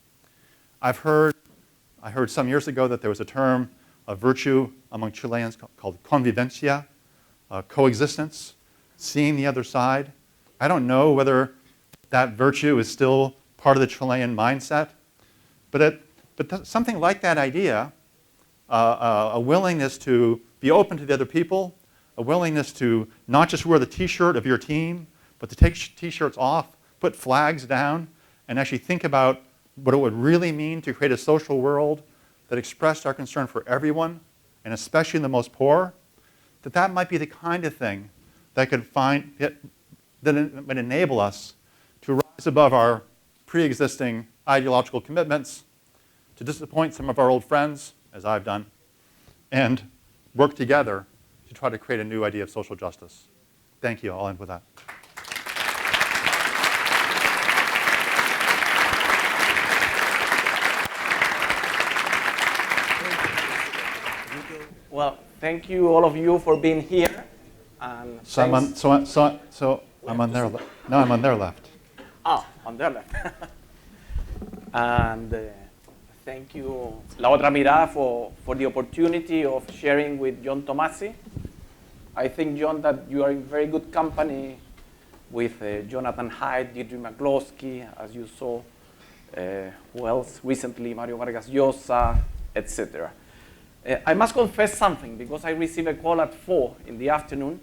I heard some years ago that there was a term of virtue among Chileans called convivencia, coexistence, seeing the other side. I don't know whether that virtue is still part of the Chilean mindset, but something like that idea, a willingness to be open to the other people, a willingness to not just wear the t-shirt of your team, but to take t-shirts off, put flags down, and actually think about what it would really mean to create a social world that expressed our concern for everyone, and especially the most poor, that might be the kind of thing that would enable us to rise above our pre-existing ideological commitments, to disappoint some of our old friends, as I've done, and work together to try to create a new idea of social justice. Thank you. I'll end with that. Well, thank you all of you for being here. And so I'm on their left. No, I'm on their left. Ah, on their left. And thank you, La Otra Mirada, for the opportunity of sharing with John Tomasi. I think, John, that you are in very good company with Jonathan Haidt, Deirdre McCloskey, as you saw, who else recently, Mario Vargas Llosa, etc. I must confess something, because I received a call at 4 in the afternoon,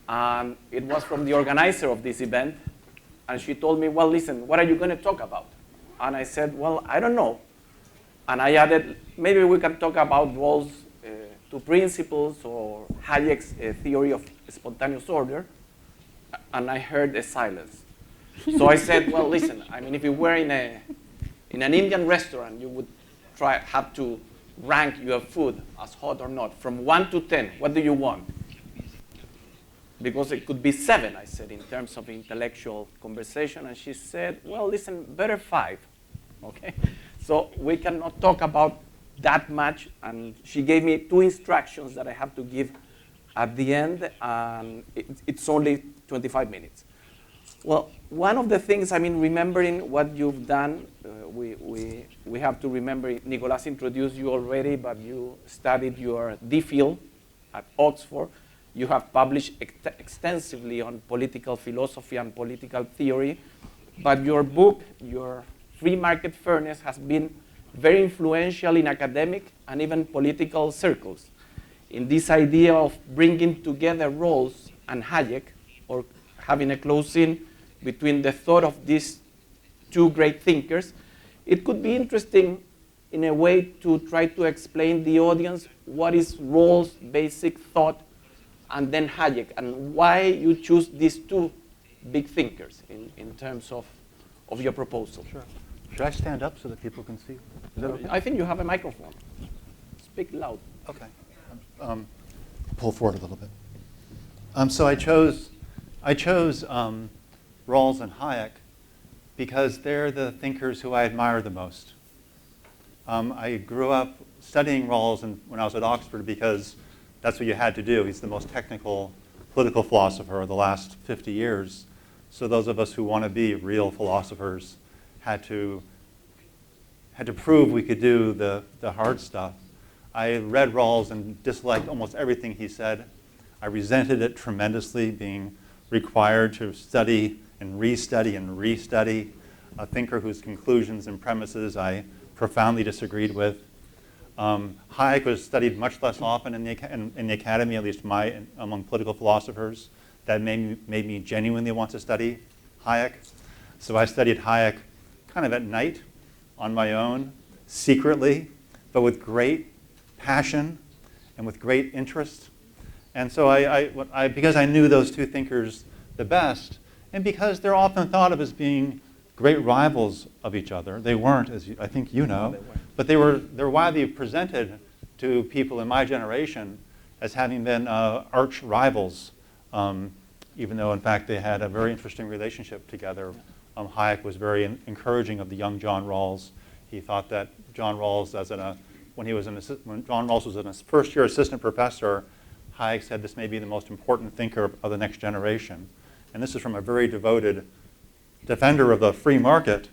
and it was from the organizer of this event, and she told me, well, listen, what are you going to talk about? And I said, well, I don't know. And I added, maybe we can talk about Rawls' two principles or Hayek's theory of spontaneous order. And I heard a silence. So I said, well, listen, I mean, if you were in an Indian restaurant, you would have to rank your food as hot or not. From 1 to 10, what do you want? Because it could be 7, I said, in terms of intellectual conversation. And she said, well, listen, better 5. Okay? So we cannot talk about that much. And she gave me 2 instructions that I have to give at the end. And it's only 25 minutes. Well, one of the things, I mean, remembering what you've done, we have to remember, Nicolas introduced you already, but you studied your DPhil at Oxford. You have published extensively on political philosophy and political theory, but your book, your Free Market Fairness, has been very influential in academic and even political circles in this idea of bringing together Rawls and Hayek, or having a close-in between the thought of these 2 great thinkers. It could be interesting in a way to try to explain the audience what is Rawls' basic thought and then Hayek, and why you choose these 2 big thinkers in terms of your proposal. Sure. Should I stand up so that people can see? Is that okay? I think you have a microphone. Speak loud. Okay. Pull forward a little bit. So I chose Rawls and Hayek because they're the thinkers who I admire the most. I grew up studying Rawls when I was at Oxford because that's what you had to do. He's the most technical political philosopher of the last 50 years. So those of us who want to be real philosophers had to prove we could do the hard stuff. I read Rawls and disliked almost everything he said. I resented it tremendously, being required to study and restudy a thinker whose conclusions and premises I profoundly disagreed with. Hayek was studied much less often in the academy, at least among political philosophers. That made me genuinely want to study Hayek. So I studied Hayek kind of at night, on my own, secretly, but with great passion and with great interest. And so because I knew those 2 thinkers the best, and because they're often thought of as being great rivals of each other. They weren't, as I think you know, no, but they're widely presented to people in my generation as having been arch rivals, even though in fact they had a very interesting relationship together. Hayek was very encouraging of the young John Rawls. He thought that John Rawls, when John Rawls was a first-year assistant professor, Hayek said this may be the most important thinker of the next generation. And this is from a very devoted defender of the free market,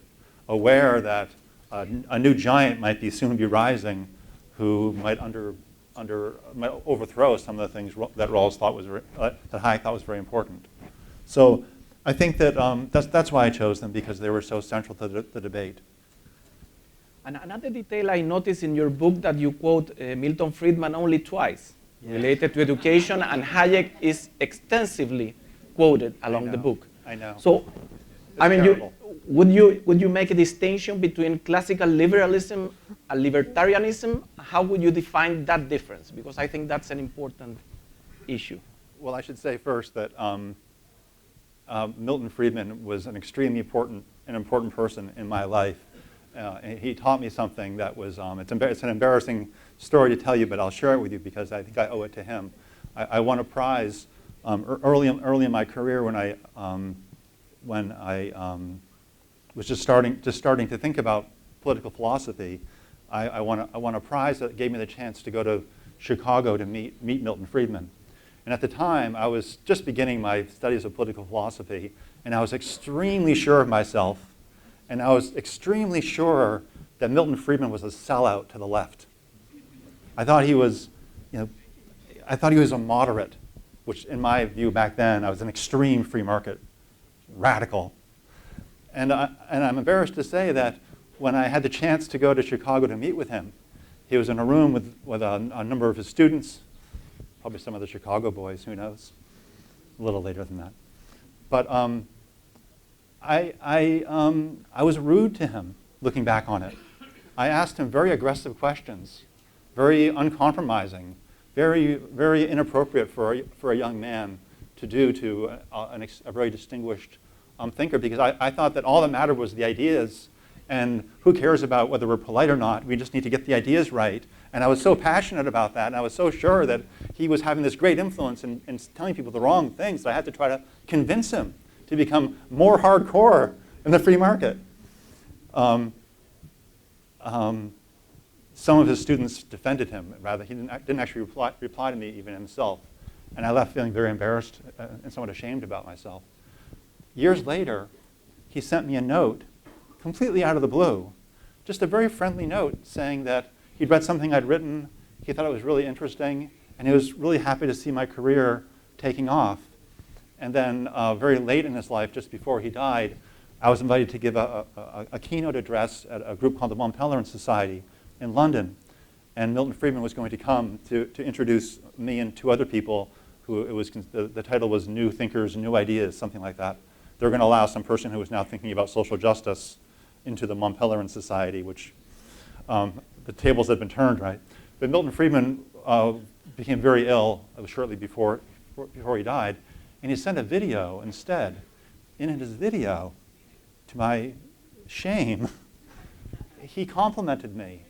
aware that a new giant might soon be rising, who might might overthrow some of the things that Rawls thought was that Hayek thought was very important. So I think that that's why I chose them, because they were so central to the debate. And another detail I noticed in your book that you quote Milton Friedman only twice, related to education, and Hayek is extensively quoted along the book. I know. So, I mean, would you make a distinction between classical liberalism and libertarianism? How would you define that difference? Because I think that's an important issue. Well, I should say first that Milton Friedman was an extremely important person in my life. And he taught me something that was, it's an embarrassing story to tell you, but I'll share it with you because I think I owe it to him. I won a prize early in my career when I was just starting to think about political philosophy. I won a prize that gave me the chance to go to Chicago to meet Milton Friedman. And at the time, I was just beginning my studies of political philosophy, and I was extremely sure of myself. And I was extremely sure that Milton Friedman was a sellout to the left. I thought he was, a moderate, which in my view back then, I was an extreme free market radical. And I'm embarrassed to say that when I had the chance to go to Chicago to meet with him, he was in a room with a number of his students, probably some of the Chicago boys, who knows, a little later than that. But I was rude to him, looking back on it. I asked him very aggressive questions, very uncompromising, very, very inappropriate for a young man to do to a very distinguished thinker, because I thought that all that mattered was the ideas, and who cares about whether we're polite or not? We just need to get the ideas right. And I was so passionate about that, and I was so sure that he was having this great influence in telling people the wrong things that I had to try to convince him to become more hardcore in the free market. Some of his students defended him. Rather, he didn't actually reply to me even himself. And I left feeling very embarrassed and somewhat ashamed about myself. Years later, he sent me a note, completely out of the blue, just a very friendly note saying that he'd read something I'd written, he thought it was really interesting, and he was really happy to see my career taking off. And then very late in his life, just before he died, I was invited to give a keynote address at a group called the Montpelier Society in London. And Milton Friedman was going to come to introduce me and two other people who the title was New Thinkers, New Ideas, something like that. They were going to allow some person who was now thinking about social justice into the Montpelier Society, which the tables had been turned, right? But Milton Friedman became very ill shortly before he died, and he sent a video instead. And in his video, to my shame, he complimented me,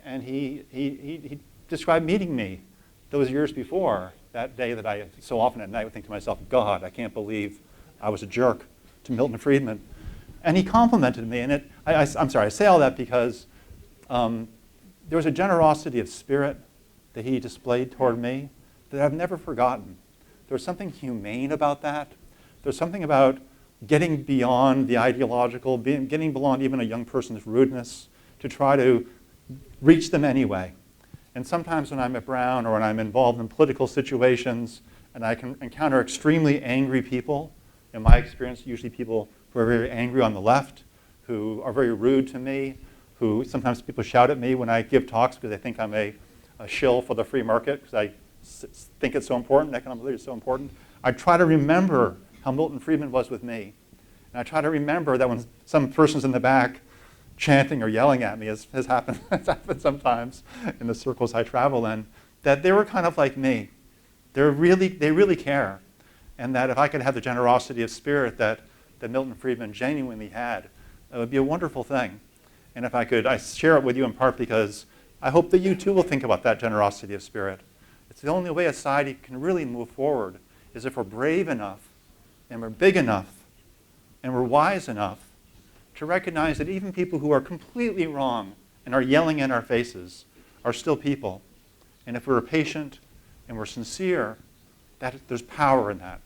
and he described meeting me those years before, that day that I so often at night would think to myself, God, I can't believe I was a jerk to Milton Friedman. And he complimented me, and I'm sorry, I say all that because there was a generosity of spirit that he displayed toward me that I've never forgotten. There's something humane about that. There's something about getting beyond the ideological, getting beyond even a young person's rudeness to try to reach them anyway. And sometimes when I'm at Brown or when I'm involved in political situations and I can encounter extremely angry people, in my experience, usually people who are very angry on the left, who are very rude to me, who sometimes people shout at me when I give talks because they think I'm a shill for the free market because I think it's so important, economic liberty is so important. I try to remember how Milton Friedman was with me. And I try to remember that when some person's in the back chanting or yelling at me, as has happened sometimes in the circles I travel in, that they were kind of like me. They really care. And that if I could have the generosity of spirit that Milton Friedman genuinely had, it would be a wonderful thing. And if I could, I share it with you in part because I hope that you too will think about that generosity of spirit. It's the only way a society can really move forward is if we're brave enough and we're big enough and we're wise enough to recognize that even people who are completely wrong and are yelling in our faces are still people. And if we're patient and we're sincere, there's power in that.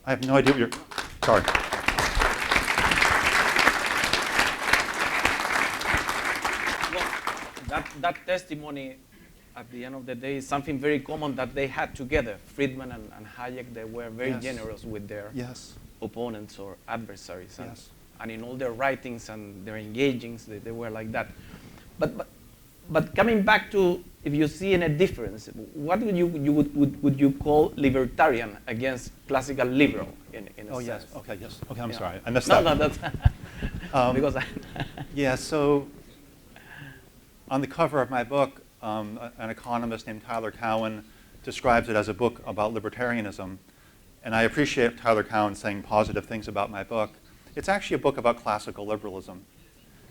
I have no idea what you're... Sorry. that testimony at the end of the day is something very common that they had together. Friedman and Hayek, they were very generous with their opponents or adversaries. And in all their writings and their engagings, they were like that. But coming back to, if you see any difference, what would you call libertarian against classical liberal in a sense? Okay, I'm sorry, I messed up. No, that's because so on the cover of my book, an economist named Tyler Cowen describes it as a book about libertarianism, and I appreciate Tyler Cowen saying positive things about my book. It's actually a book about classical liberalism,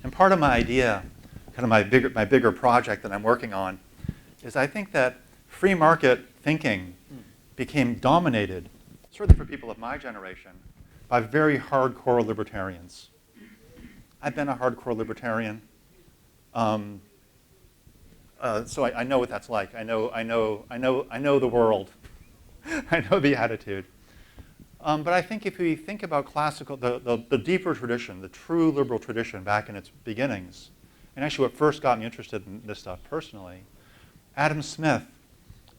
and part of my idea, kind of my bigger project that I'm working on, is I think that free market thinking became dominated, certainly for people of my generation, by very hardcore libertarians. I've been a hardcore libertarian, so I know what that's like. I know the world. I know the attitude. But I think if we think about classical, the deeper tradition, the true liberal tradition back in its beginnings, and actually what first got me interested in this stuff personally, Adam Smith,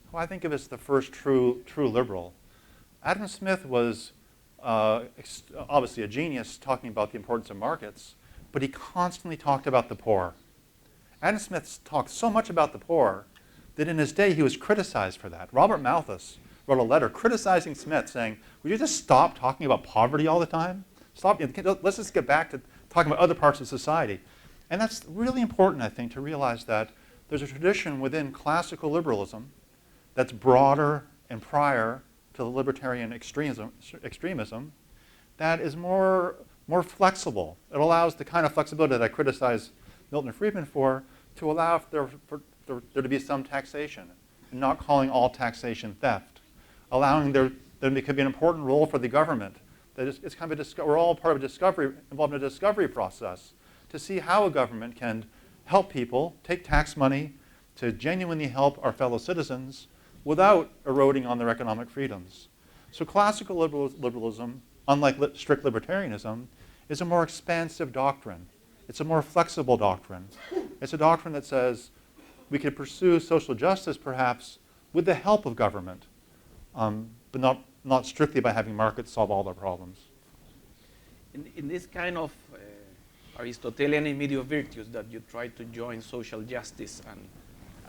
who I think of as the first true liberal. Adam Smith was obviously a genius talking about the importance of markets, but he constantly talked about the poor. Adam Smith talked so much about the poor that in his day he was criticized for that. Robert Malthus wrote a letter criticizing Smith, saying, would you just stop talking about poverty all the time? Let's just get back to talking about other parts of society. And that's really important, I think, to realize that there's a tradition within classical liberalism that's broader and prior to the libertarian extremism that is more flexible. It allows the kind of flexibility that I criticize Milton Friedman for, to allow for there to be some taxation, and not calling all taxation theft, allowing there could be an important role for the government. That it's kind of we're all part of a discovery, involved in a discovery process to see how a government can help people take tax money to genuinely help our fellow citizens without eroding on their economic freedoms. So classical liberalism, unlike strict libertarianism, is a more expansive doctrine. It's a more flexible doctrine. It's a doctrine that says we could pursue social justice perhaps with the help of government, but not strictly by having markets solve all their problems. In this kind of Aristotelian immediate virtues that you try to join social justice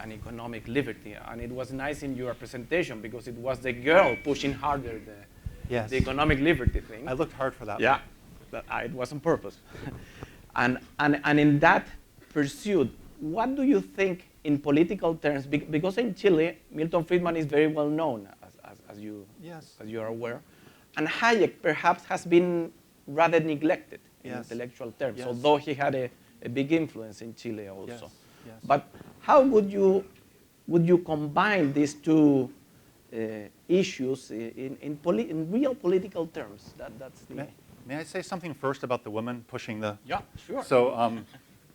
and economic liberty, and it was nice in your presentation because it was the girl pushing harder the economic liberty thing. I looked hard for that. Yeah, it was on purpose. And in that pursuit, what do you think in political terms? Because in Chile, Milton Friedman is very well known, as you are aware, and Hayek perhaps has been rather neglected in intellectual terms, although he had a big influence in Chile also. But how would you combine these two issues in real political terms? That's the. May I say something first about the woman pushing the... Yeah, sure. So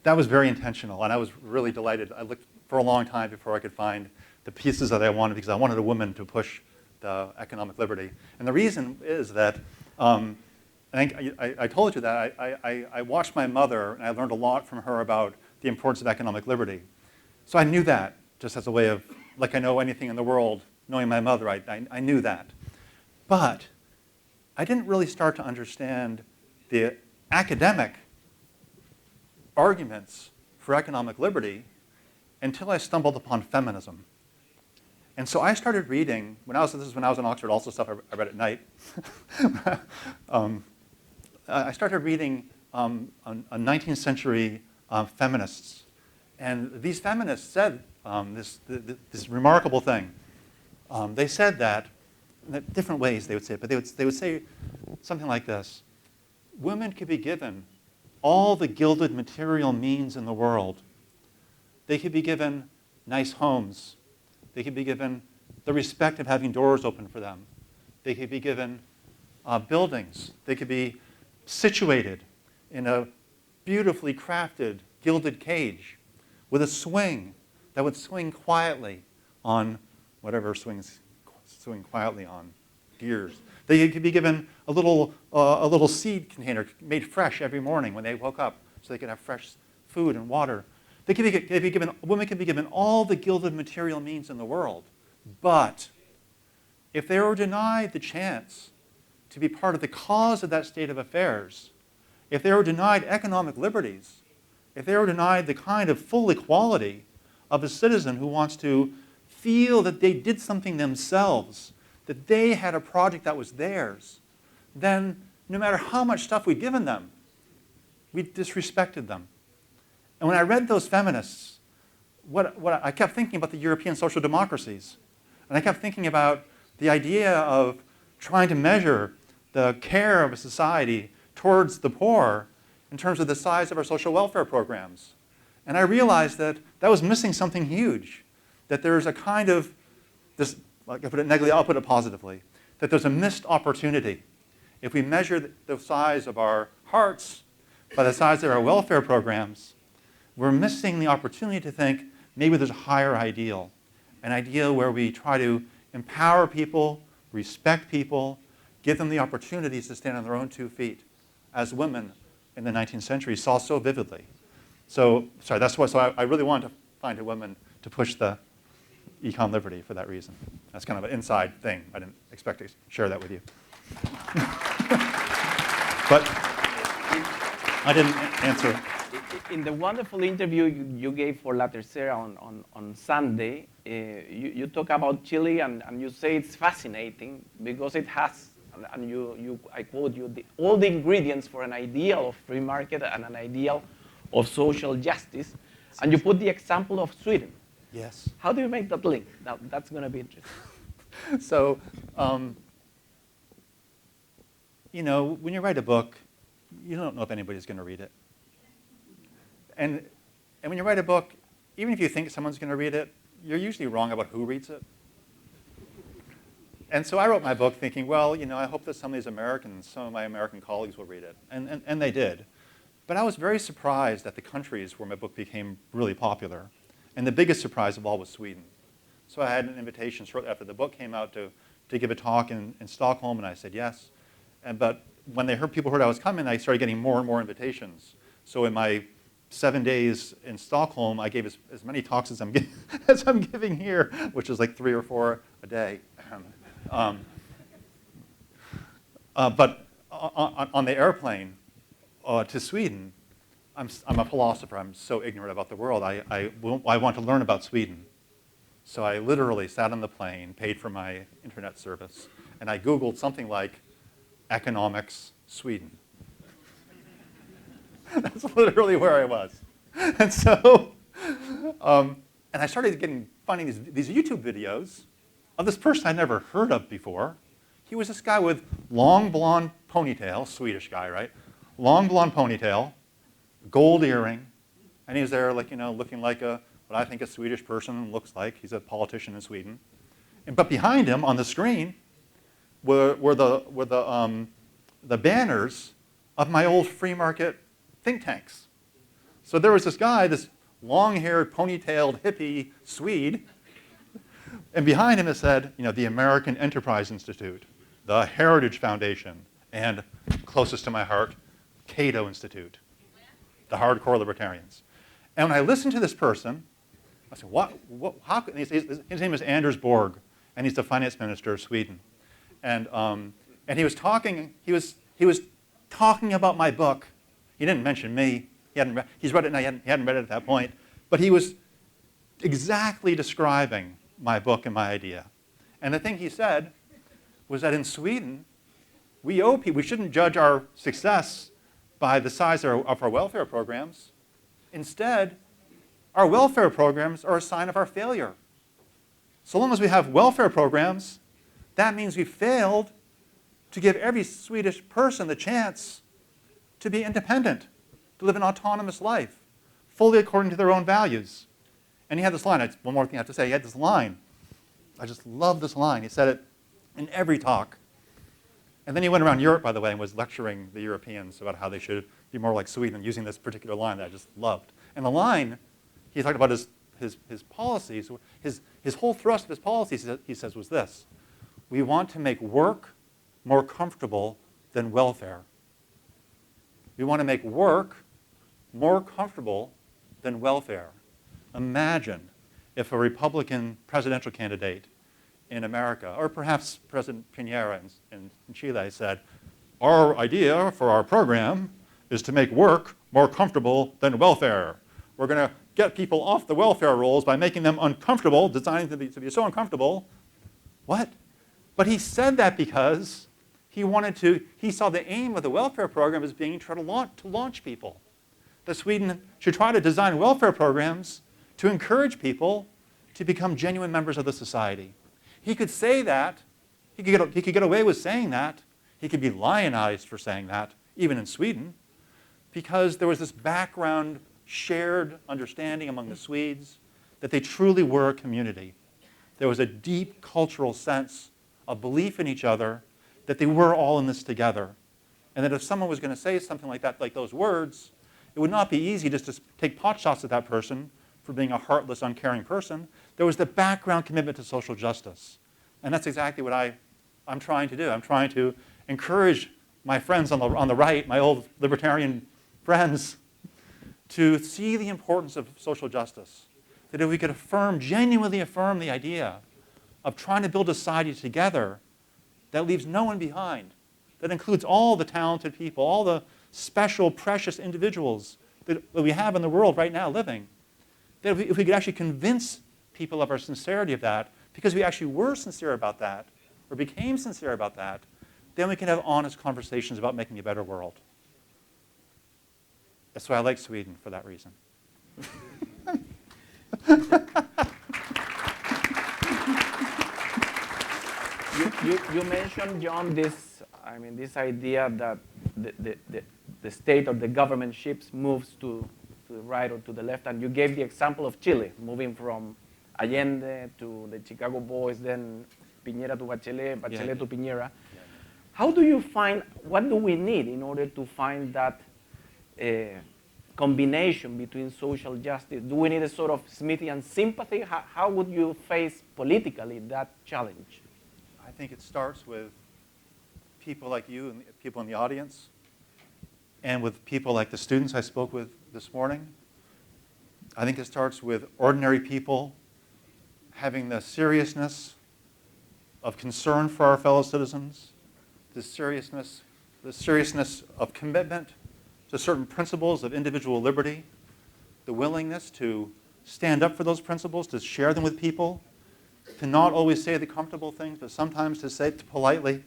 that was very intentional, and I was really delighted. I looked for a long time before I could find the pieces that I wanted, because I wanted a woman to push the economic liberty. And the reason is that, I think I told you that I watched my mother, and I learned a lot from her about the importance of economic liberty. So I knew that, just as a way of, like I know anything in the world, knowing my mother, I knew that. But I didn't really start to understand the academic arguments for economic liberty until I stumbled upon feminism. And so I started reading, this is when I was in Oxford, also stuff I read at night. I started reading 19th century feminists. And these feminists said this remarkable thing. They said that, in different ways they would say it, but they would say something like this: women could be given all the gilded material means in the world. They could be given nice homes. They could be given the respect of having doors open for them. They could be given buildings. They could be situated in a beautifully crafted gilded cage with a swing that would swing quietly on whatever swing quietly on gears. They could be given a little seed container made fresh every morning when they woke up, so they could have fresh food and water. Women can be given all the gilded material means in the world, but if they were denied the chance to be part of the cause of that state of affairs, if they were denied economic liberties, if they were denied the kind of full equality of a citizen who wants to feel that they did something themselves, that they had a project that was theirs, then no matter how much stuff we'd given them, we disrespected them. And when I read those feminists, I kept thinking about the European social democracies. And I kept thinking about the idea of trying to measure the care of a society towards the poor in terms of the size of our social welfare programs. And I realized that that was missing something huge, that there's a kind of, this, like I put it negatively, I'll put it positively, that there's a missed opportunity. If we measure the size of our hearts by the size of our welfare programs, we're missing the opportunity to think maybe there's a higher ideal, an ideal where we try to empower people, respect people, give them the opportunities to stand on their own 2 feet, as women in the 19th century saw so vividly. So, sorry, that's why. So I really wanted to find a woman to push the econ liberty for that reason. That's kind of an inside thing. I didn't expect to share that with you. But I didn't answer. In the wonderful interview you gave for La Tercera on Sunday, you talk about Chile and you say it's fascinating because it has, and I quote you, all the ingredients for an ideal of free market and an ideal of social justice, and you put the example of Sweden. Yes. How do you make that link? Now, that's going to be interesting. So, you know, when you write a book, you don't know if anybody's going to read it. And when you write a book, even if you think someone's going to read it, you're usually wrong about who reads it. And so I wrote my book thinking, well, you know, I hope that some of these Americans, some of my American colleagues will read it. And they did. But I was very surprised at the countries where my book became really popular. And the biggest surprise of all was Sweden. So I had an invitation shortly after the book came out to give a talk in Stockholm, and I said yes. But when people heard I was coming, I started getting more and more invitations. So in my 7 days in Stockholm, I gave as many talks as I'm giving here, which is like 3 or 4 a day. But on the airplane to Sweden, I'm a philosopher. I'm so ignorant about the world. I want to learn about Sweden. So I literally sat on the plane, paid for my internet service, and I Googled something like economics Sweden. That's literally where I was. And so, and I started finding these YouTube videos of this person I'd never heard of before. He was this guy with long blonde ponytail, Swedish guy, right? Long blonde ponytail, gold earring, and he was there, like, you know, looking like what I think a Swedish person looks like. He's a politician in Sweden. But behind him on the screen were the banners of my old free market think tanks. So there was this guy, this long-haired, ponytailed, hippie Swede, and behind him it said, you know, the American Enterprise Institute, the Heritage Foundation, and closest to my heart, Cato Institute, the hardcore libertarians. And when I listened to this person, I said, how can, his name is Anders Borg, and he's the finance minister of Sweden. And he was talking about my book. He didn't mention me. He's read it now. He hadn't read it at that point. But he was exactly describing my book and my idea. And the thing he said was that in Sweden, we shouldn't judge our success by the size of our welfare programs. Instead, our welfare programs are a sign of our failure. So long as we have welfare programs, that means we failed to give every Swedish person the chance to be independent, to live an autonomous life, fully according to their own values. And he had this line. One more thing I have to say. He had this line. I just love this line. He said it in every talk. And then he went around Europe, by the way, and was lecturing the Europeans about how they should be more like Sweden, using this particular line that I just loved. And the line, he talked about his policies. His whole thrust of his policies, he says, was this: we want to make work more comfortable than welfare. We want to make work more comfortable than welfare. Imagine if a Republican presidential candidate in America, or perhaps President Piñera in Chile, said, our idea for our program is to make work more comfortable than welfare. We're going to get people off the welfare rolls by making them uncomfortable, designing them to be so uncomfortable. What? But he said that because he saw the aim of the welfare program as being to launch people. That Sweden should try to design welfare programs to encourage people to become genuine members of the society. He could say that. He could get away with saying that. He could be lionized for saying that, even in Sweden, because there was this background shared understanding among the Swedes that they truly were a community. There was a deep cultural sense of belief in each other that they were all in this together. And that if someone was going to say something like that, like those words, it would not be easy just to take pot shots at that person for being a heartless, uncaring person. There was the background commitment to social justice. And that's exactly what I'm trying to do. I'm trying to encourage my friends on the right, my old libertarian friends, to see the importance of social justice. That if we could genuinely affirm the idea of trying to build a society together that leaves no one behind, that includes all the talented people, all the special, precious individuals that we have in the world right now living, that if we could actually convince people of our sincerity of that, because we actually were sincere about that, or became sincere about that, then we can have honest conversations about making a better world. That's why I like Sweden, for that reason. You mentioned, John, this idea that the state or the government ships moves to the right or to the left, and you gave the example of Chile, moving from Allende to the Chicago Boys, then Piñera to Bachelet, Bachelet to Piñera. How do you find, what do we need in order to find that combination between social justice? Do we need a sort of Smithian sympathy? How would you face politically that challenge? I think it starts with people like you and people in the audience, and with people like the students I spoke with this morning. I think it starts with ordinary people having the seriousness of concern for our fellow citizens, the seriousness of commitment to certain principles of individual liberty, the willingness to stand up for those principles, to share them with people, to not always say the comfortable things, but sometimes to say it politely.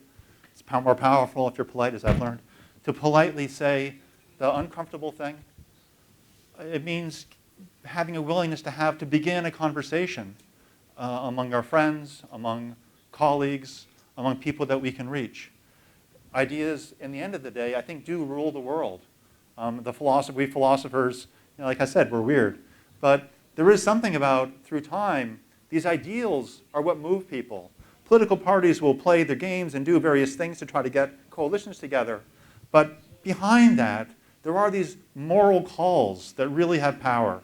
It's more powerful if you're polite, as I've learned. To politely say the uncomfortable thing. It means having a willingness to begin a conversation among our friends, among colleagues, among people that we can reach. Ideas, in the end of the day, I think do rule the world. We philosophers, like I said, we're weird. But there is something about, through time, these ideals are what move people. Political parties will play their games and do various things to try to get coalitions together. But behind that, there are these moral calls that really have power.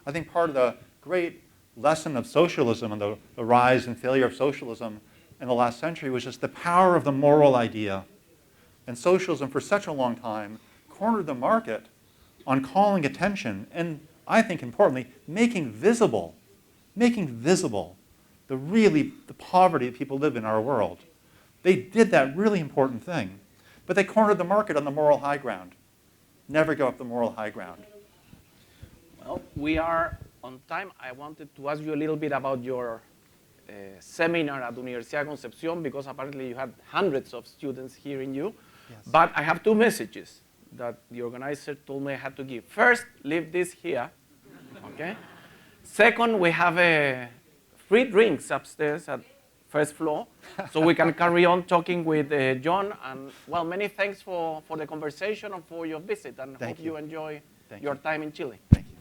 I think part of the great lesson of socialism and the rise and failure of socialism in the last century was just the power of the moral idea. And socialism, for such a long time, cornered the market on calling attention and, I think importantly, making visible the poverty that people live in our world. They did that really important thing. But they cornered the market on the moral high ground. Never go up the moral high ground. Well, we are on time. I wanted to ask you a little bit about your seminar at Universidad de Concepción, because apparently you had hundreds of students hearing you. Yes. But I have two messages that the organizer told me I had to give. First, leave this here, okay? Second, we have free drinks upstairs at first floor, so we can carry on talking with John. And well, many thanks for the conversation and for your visit, and hope you enjoy your time in Chile. Thank you.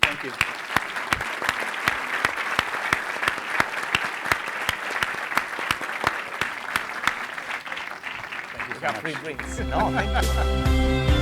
Thank you. We have free drinks. No, thank you.